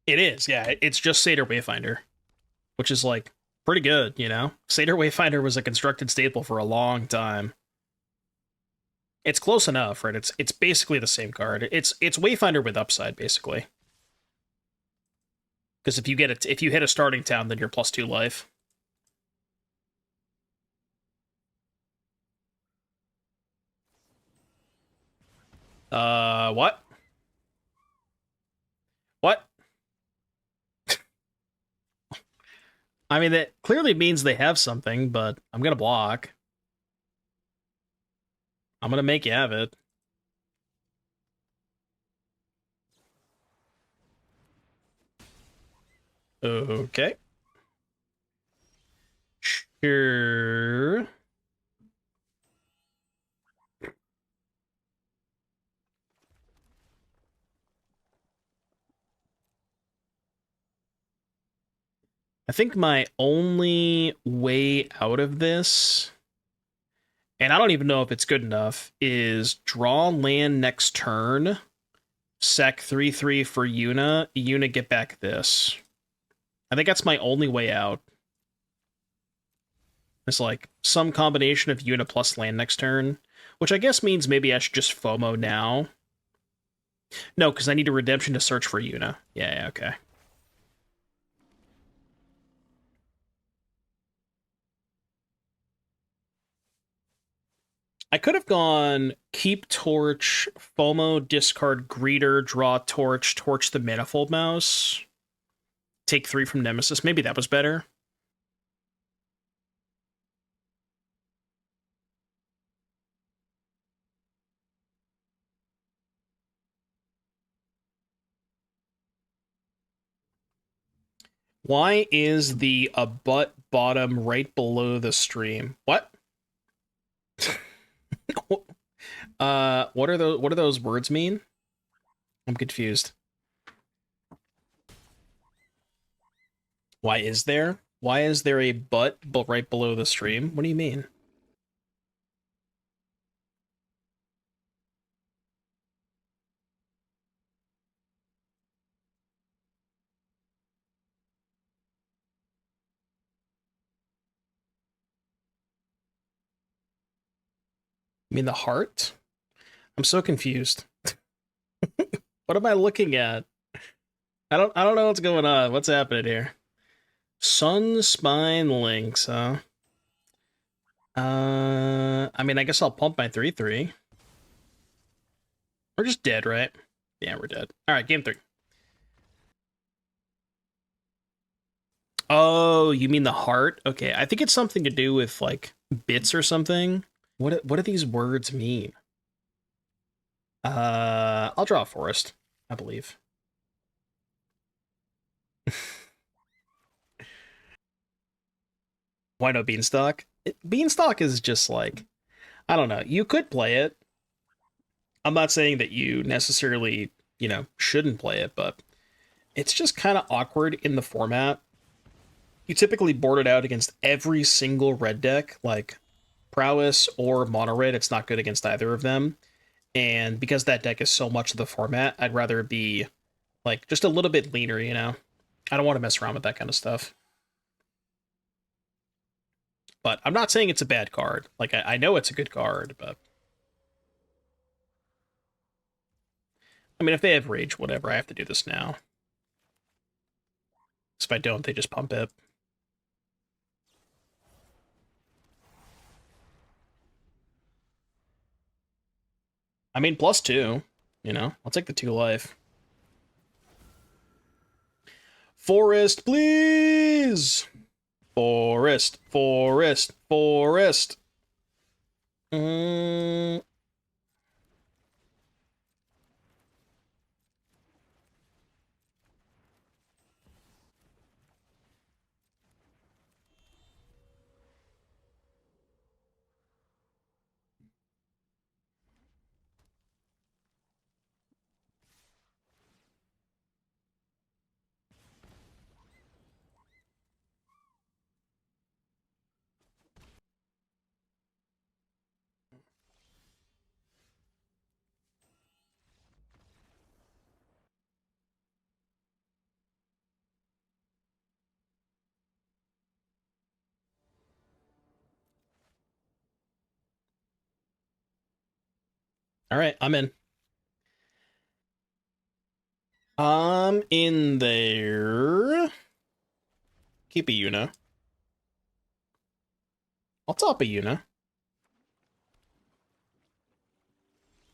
It is, yeah. It's just Satyr Wayfinder. Which is, like, pretty good, you know? Satyr Wayfinder was a constructed staple for a long time. It's close enough, right? It's basically the same card. It's Wayfinder with upside, basically. Because if you hit a starting town, then you're +2 life. What? What? I mean, that clearly means they have something, but I'm gonna block. I'm gonna make you have it. Okay. Sure. I think my only way out of this, and I don't even know if it's good enough, is draw land next turn, sack 3/3 for YUNA, YUNA get back this. I think that's my only way out. It's like some combination of YUNA plus land next turn, which I guess means maybe I should just FOMO now. No, because I need a redemption to search for YUNA. Yeah, okay. I could have gone keep torch, FOMO, discard greeter, draw torch, torch the manifold mouse, take 3 from Nemesis. Maybe that was better. Why is the abut bottom right below the stream? What? What do those words mean? I'm confused. Why is there? Why is there a but right below the stream? What do you mean? You mean the heart? I'm so confused. What am I looking at? I don't know what's going on. What's happening here? Sun Spine Links, huh? I mean, I guess I'll pump my 3/3. We're just dead, right? Yeah, we're dead. All right, game 3. Oh, you mean the heart? Okay, I think it's something to do with like bits or something. What do these words mean? I'll draw a forest, I believe. Why no Beanstalk? Beanstalk is just like, I don't know. You could play it. I'm not saying that you necessarily, shouldn't play it, but it's just kind of awkward in the format. You typically board it out against every single red deck, like prowess or mono red. It's not good against either of them. And because that deck is so much of the format, I'd rather it be like just a little bit leaner, you know? I don't want to mess around with that kind of stuff. But I'm not saying it's a bad card. Like, I know it's a good card, but... I mean, if they have Rage, whatever, I have to do this now. If I don't, they just pump it. I mean, +2, you know? I'll take the 2 life. Forest, please! Forest, forest, forest. All right, I'm in. I'm in there. Keep a YUNA. I'll top a YUNA.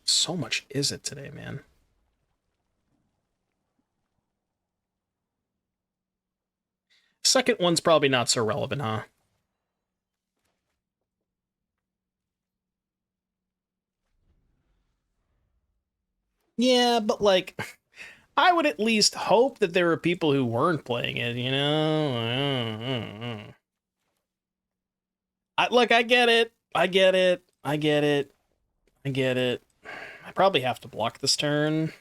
So much Izzet today, man. Second one's probably not so relevant, huh? Yeah, but like, I would at least hope that there were people who weren't playing it, you know? I get it. I get it. I get it. I get it. I probably have to block this turn.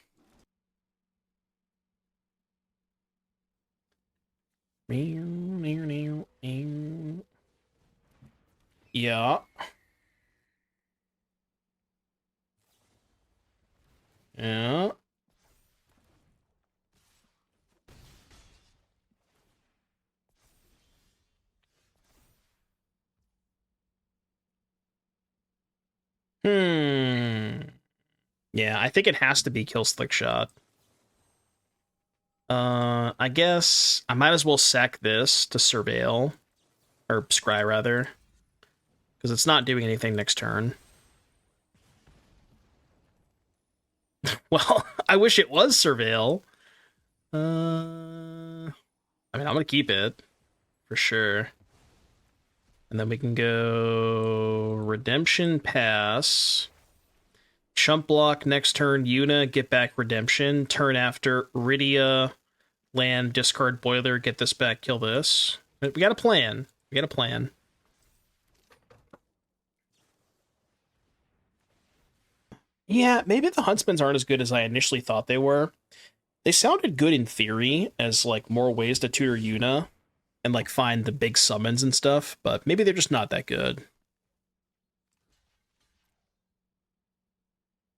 Yeah. Yeah. Yeah, I think it has to be Kill Slick Shot. I guess I might as well sack this to Surveil. Or Scry, rather. Because it's not doing anything next turn. Well, I wish it was Surveil. I mean, I'm gonna keep it. For sure. And then we can go Redemption Pass. Chump block next turn, YUNA, get back Redemption. Turn after, Rydia, land, discard Boiler, get this back, kill this. We got a plan. We got a plan. Yeah, maybe the Huntsmans aren't as good as I initially thought they were. They sounded good in theory as like more ways to tutor YUNA and like find the big summons and stuff, but maybe they're just not that good.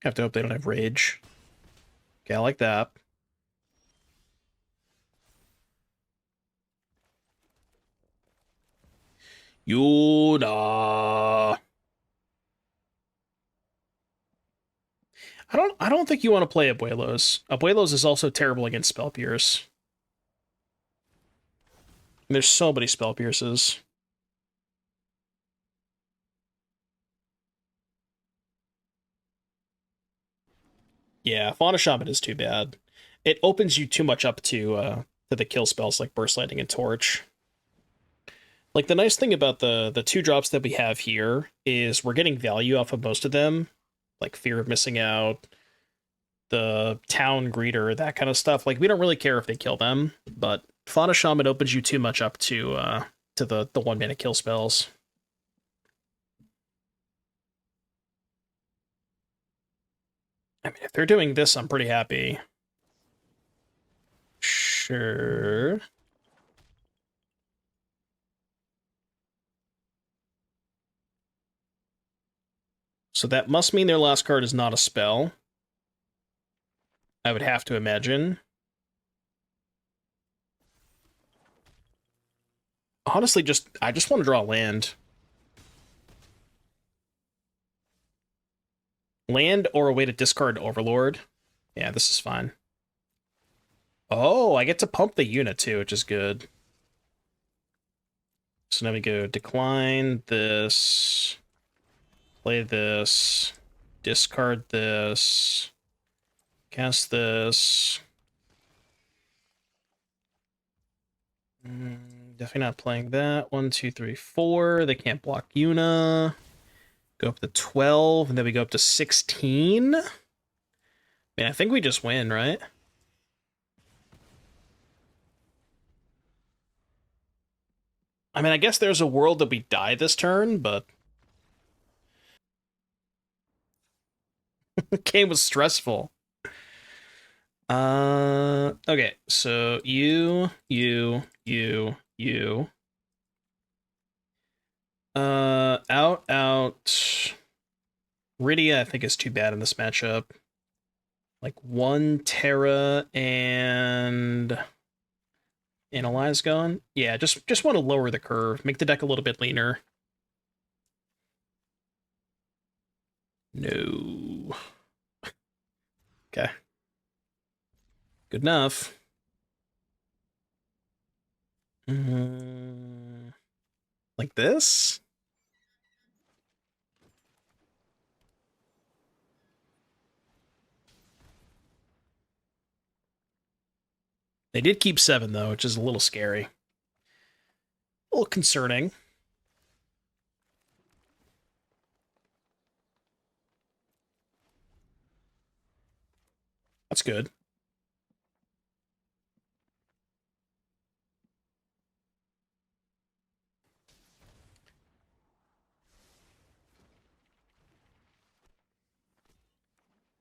Have to hope they don't have Rage. Okay, I like that. YUNA. I don't think you want to play Abuelos. Abuelos is also terrible against Spell Pierce. There's so many Spell Pierces. Yeah, Fauna Shaman is too bad. It opens you too much up to the kill spells like Burst Lightning and Torch. Like the nice thing about the 2 drops that we have here is we're getting value off of most of them, like Fear of Missing Out, the Town Greeter, that kind of stuff. Like we don't really care if they kill them, but Fauna Shaman opens you too much up to the 1-mana kill spells. I mean, if they're doing this, I'm pretty happy. Sure. So that must mean their last card is not a spell. I would have to imagine. Honestly, I just want to draw land. Land or a way to discard Overlord. Yeah, this is fine. Oh, I get to pump the unit too, which is good. So now we go decline this, play this, discard this, cast this. Definitely not playing that. 1, 2, 3, 4. They can't block YUNA. Go up to 12, and then we go up to 16. Man, I think we just win, right? I mean, I guess there's a world that we die this turn, but the game was stressful. Okay, so you. Out. Rydia, I think, is too bad in this matchup. Like 1 Terra and Analyze gone. Yeah, just want to lower the curve, make the deck a little bit leaner. No. Okay. Good enough. Like this? They did keep 7, though, which is a little scary. A little concerning. That's good.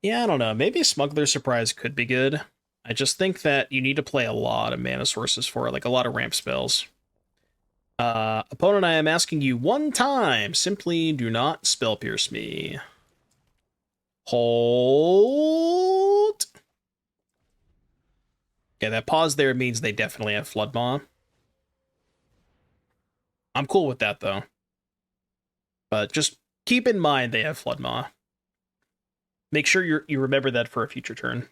Yeah, I don't know. Maybe Smuggler's Surprise could be good. I just think that you need to play a lot of mana sources for it, like a lot of ramp spells. Opponent, I am asking you one time. Simply do not spell pierce me. Hold. Okay, that pause there means they definitely have Floodmaw. I'm cool with that, though. But just keep in mind they have Floodmaw. Make sure you remember that for a future turn.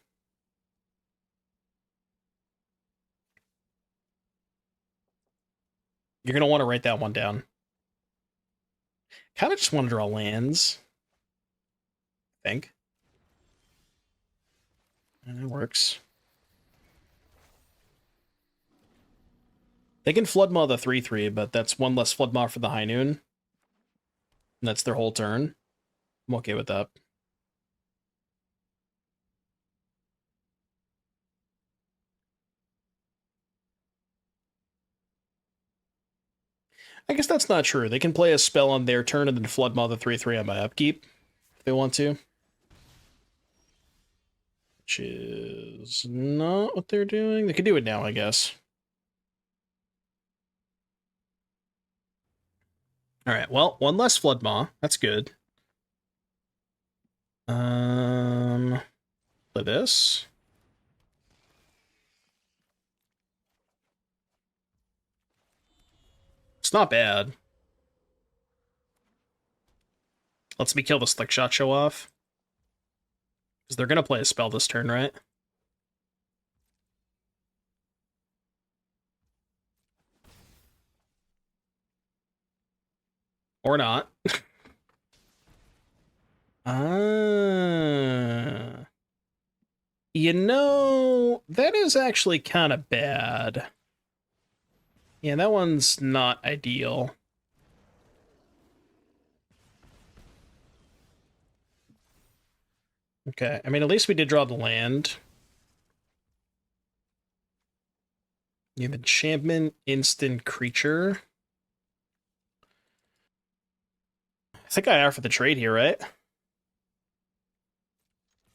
You're going to want to write that one down. Kind of just want to draw lands. I think. And it works. They can Floodmaw the 3/3, but that's one less Floodmaw for the High Noon. And that's their whole turn. I'm okay with that. I guess that's not true. They can play a spell on their turn and then Floodmaw the 3/3 on my upkeep if they want to. Which is not what they're doing. They could do it now, I guess. Alright, well, one less Floodmaw. That's good. Play this. It's not bad. Lets me kill the Slick Shot show off. Because they're going to play a spell this turn, right? Or not. You know, that is actually kind of bad. Yeah, that one's not ideal. Okay, I mean, at least we did draw the land. You have enchantment, instant creature. I think I offered the trade here, right?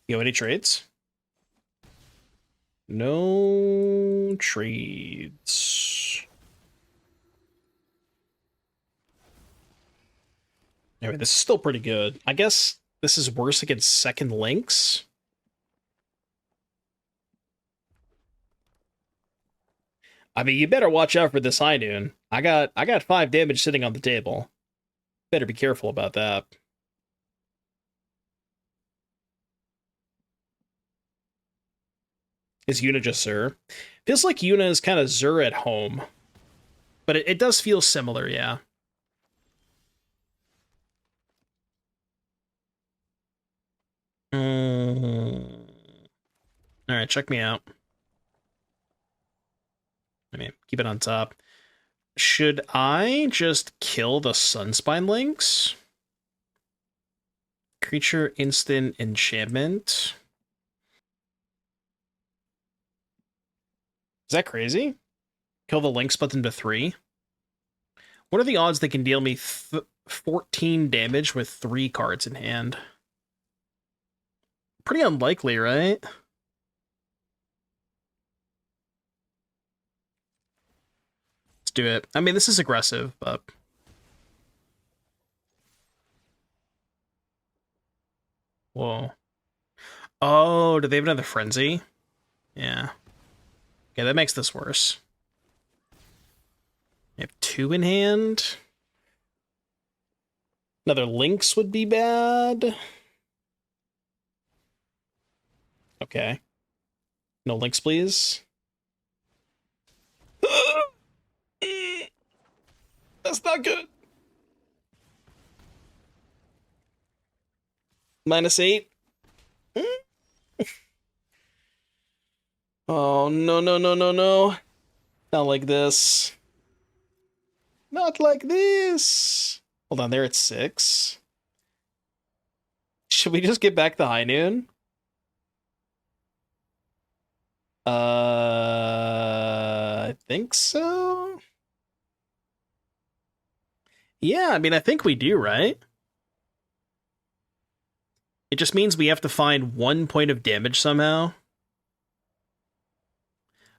You have any trades? No trades. Anyway, this is still pretty good. I guess This is worse against second links. I mean, you better watch out for this High Noon. I got 5 damage sitting on the table. Better be careful about that. Is Yuna just Zur? Feels like Yuna is kind of Zur at home. But it does feel similar, yeah. Alright, check me out. I mean, keep it on top. Should I just kill the Sunspine links? Creature instant enchantment. Is that crazy? Kill the link, split into 3. What are the odds they can deal me 14 damage with 3 cards in hand? Pretty unlikely, right? Let's do it. I mean, this is aggressive, but... Whoa. Oh, do they have another Frenzy? Yeah. Okay, that makes this worse. I have 2 in hand. Another Lynx would be bad. Okay. No Lynx, please. That's not good. -8. Oh, no, no, no, no, no. Not like this. Not like this. Hold on, they're at 6. Should we just get back the High Noon? I think so. Yeah, I mean, I think we do, right? It just means we have to find 1 point of damage somehow.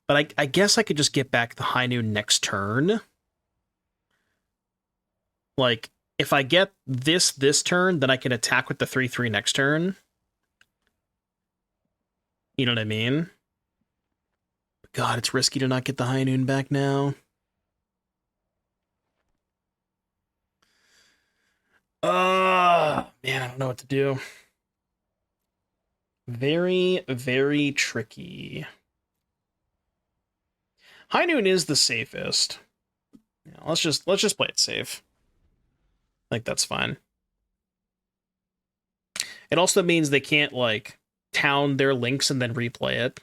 But I guess I could just get back the High Noon next turn. Like, if I get this turn, then I can attack with the 3/3 next turn. You know what I mean? God, it's risky to not get the High Noon back now. Man, I don't know what to do. Very, very tricky. High Noon is the safest. Yeah, let's just play it safe. I think that's fine. It also means they can't, like, town their links and then replay it.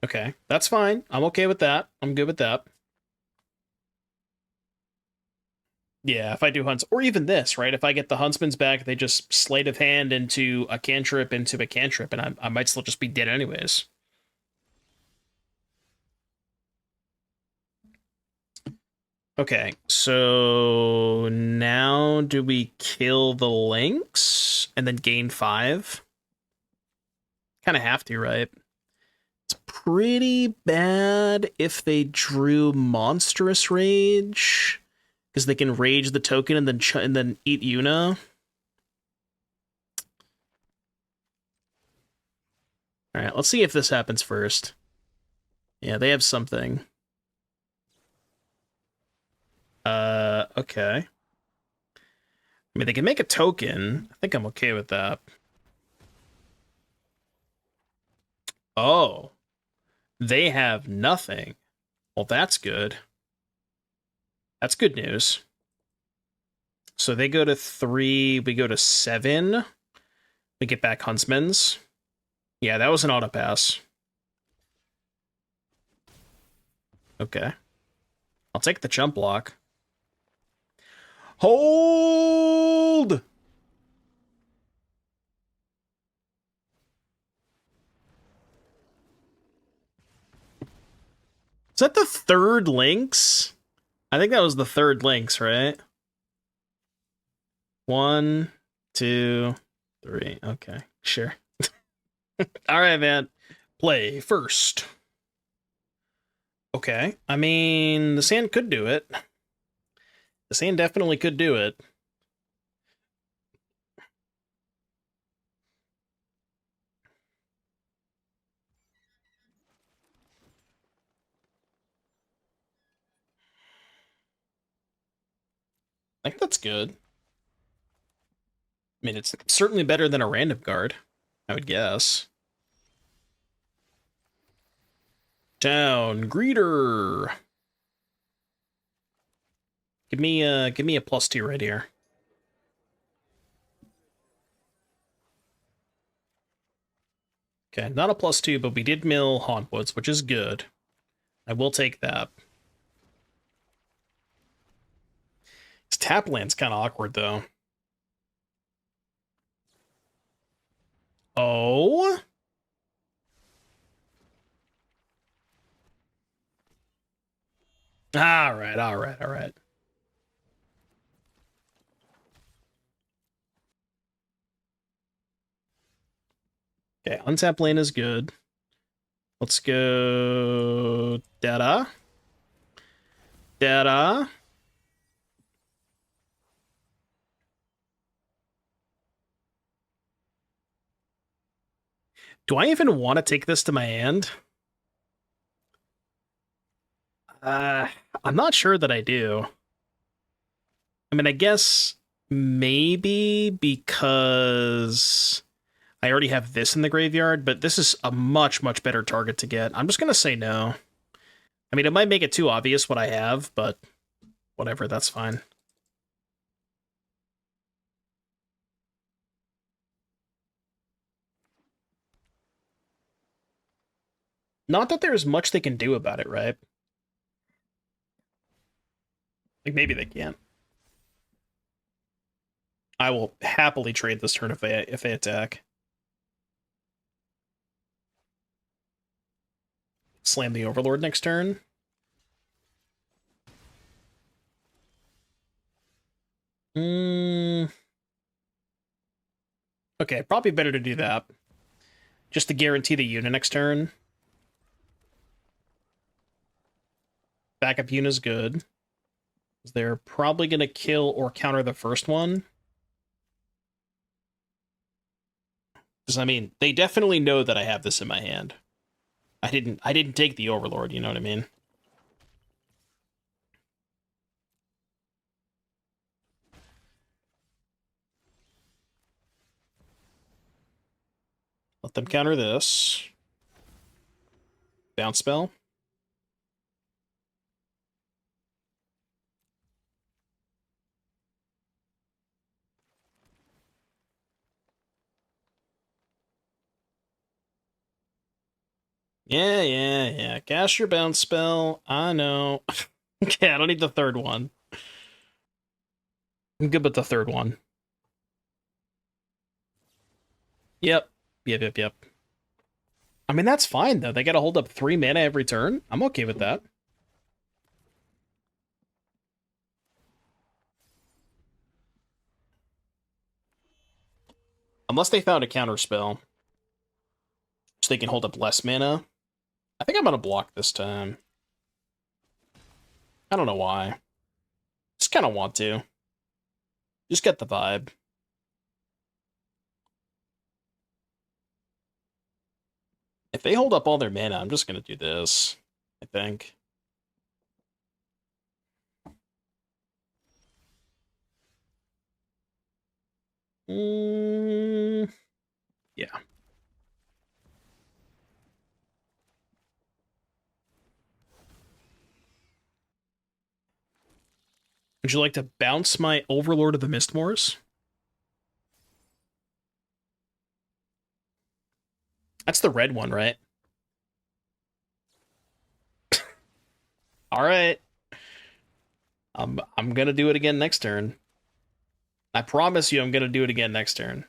Okay, that's fine. I'm okay with that. I'm good with that. Yeah, if I do hunts, or even this, right? If I get the huntsman's back, they just sleight of hand into a cantrip, and I might still just be dead anyways. Okay, so now do we kill the lynx and then gain 5? Kind of have to, right? It's pretty bad if they drew Monstrous Rage, because they can rage the token and then eat Yuna. All right, let's see if this happens first. Yeah, they have something. Okay. I mean, they can make a token. I think I'm okay with that. Oh. They have nothing. Well, that's good. That's good news. So they go to 3, we go to 7. We get back Huntsman's. Yeah, that was an auto pass. Okay. I'll take the jump block. Hold! Is that the 3rd Lynx? I think that was the 3rd Lynx, right? 1, 2, 3. Okay, sure. All right, man. Play first. Okay. I mean, the sand could do it. The sand definitely could do it. I think that's good. I mean, it's certainly better than a random card, I would guess. Town Greeter. Give me a +2 right here. Okay, not a +2, but we did mill Hauntwoods, which is good. I will take that. This tap land's kind of awkward, though. Oh? Alright, alright, alright. Okay, untap lane is good. Let's go... Data. Data. Do I even want to take this to my hand? I'm not sure that I do. I mean, I guess maybe because I already have this in the graveyard, but this is a much, much better target to get. I'm just going to say no. I mean, it might make it too obvious what I have, but whatever, that's fine. Not that there's much they can do about it, right? Like, maybe they can't. I will happily trade this turn if they attack. Slam the Overlord next turn. Okay, probably better to do that. Just to guarantee the Yuna next turn. Backup Yuna's good. They're probably going to kill or counter the first one. Because, I mean, they definitely know that I have this in my hand. I didn't take the Overlord, you know what I mean? Let them counter this. Bounce spell. Yeah. Cast your bounce spell. I know. Okay, I don't need the third one. I'm good with the third one. Yep. I mean, that's fine, though. They gotta hold up 3 mana every turn. I'm okay with that. Unless they found a counter spell. So they can hold up less mana. I think I'm gonna block this time. I don't know why. Just kind of want to. Just get the vibe. If they hold up all their mana, I'm just gonna do this, I think. Yeah. Would you like to bounce my Overlord of the Mistmoors? That's the red one, right? All right. I'm gonna do it again next turn. I promise you I'm gonna do it again next turn.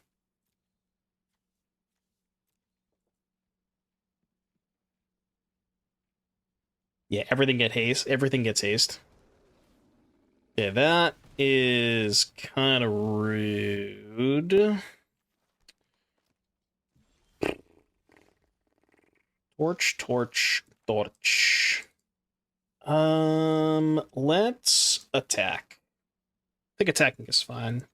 Yeah, everything gets haste. Okay, that is kind of rude. Torch. Let's attack. I think attacking is fine.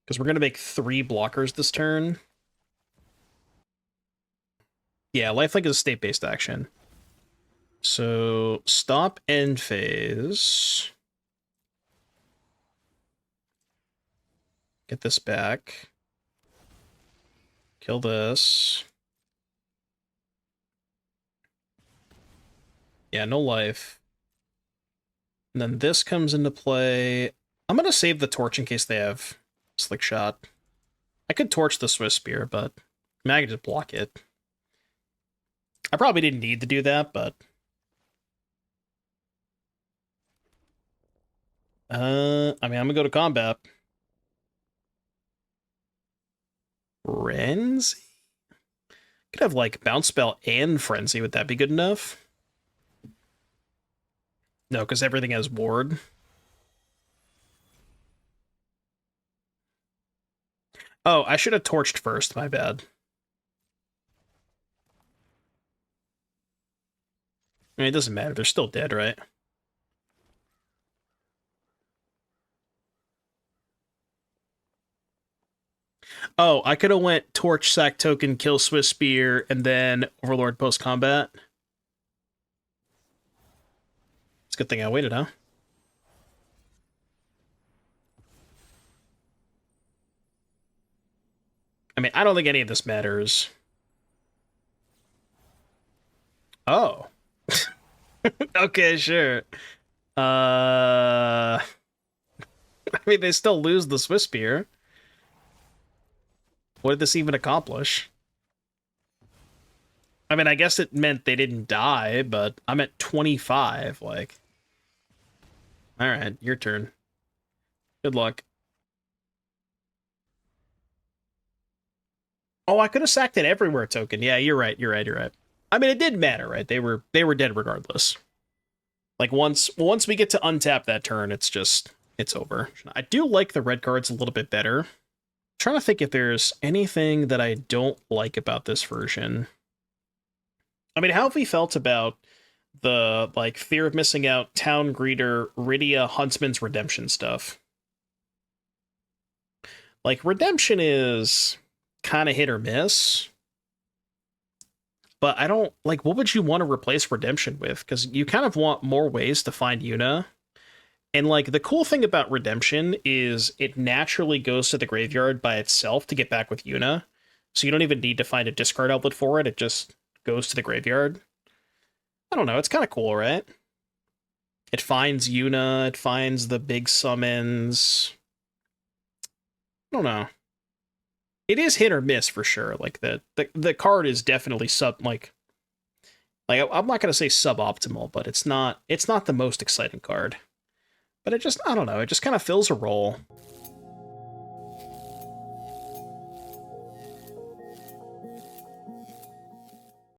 Because we're going to make 3 blockers this turn. Yeah, lifelink is a state-based action. So, stop end phase. Get this back. Kill this. Yeah, no life. And then this comes into play. I'm going to save the torch in case they have Slick Shot. I could torch the Swiss Spear, but I mean, I could just block it. I probably didn't need to do that, but... I mean, I'm going to go to combat. Frenzy? Could have, like, Bounce Spell and Frenzy. Would that be good enough? No, because everything has Ward. Oh, I should have torched first. My bad. I mean, it doesn't matter. They're still dead, right? Oh, I could have went Torch, Sack Token, Kill Swiss Spear, and then Overlord post-combat. It's a good thing I waited, huh? I mean, I don't think any of this matters. Oh. Okay, sure. I mean, they still lose the Swiss Spear. What did this even accomplish? I mean, I guess it meant they didn't die, but I'm at 25, like... Alright, your turn. Good luck. Oh, I could have sacked it everywhere token. Yeah, you're right. I mean, it didn't matter, right? They were dead regardless. Like, once we get to untap that turn, it's over. I do like the red cards a little bit better. I'm trying to think if there's anything that I don't like about this version. I mean, how have we felt about the, like, fear of missing out, Town Greeter, Rydia, Huntsman's Redemption stuff? Like, Redemption is kind of hit or miss. But I don't, like, what would you want to replace Redemption with? Because you kind of want more ways to find Yuna. And, like, the cool thing about Redemption is it naturally goes to the graveyard by itself to get back with Yuna. So you don't even need to find a discard outlet for it. It just goes to the graveyard. I don't know. It's kind of cool, right? It finds Yuna. It finds the big summons. I don't know. It is hit or miss for sure. Like, the card is definitely like I'm not gonna say suboptimal, but it's not the most exciting card. But I don't know, it just kind of fills a role.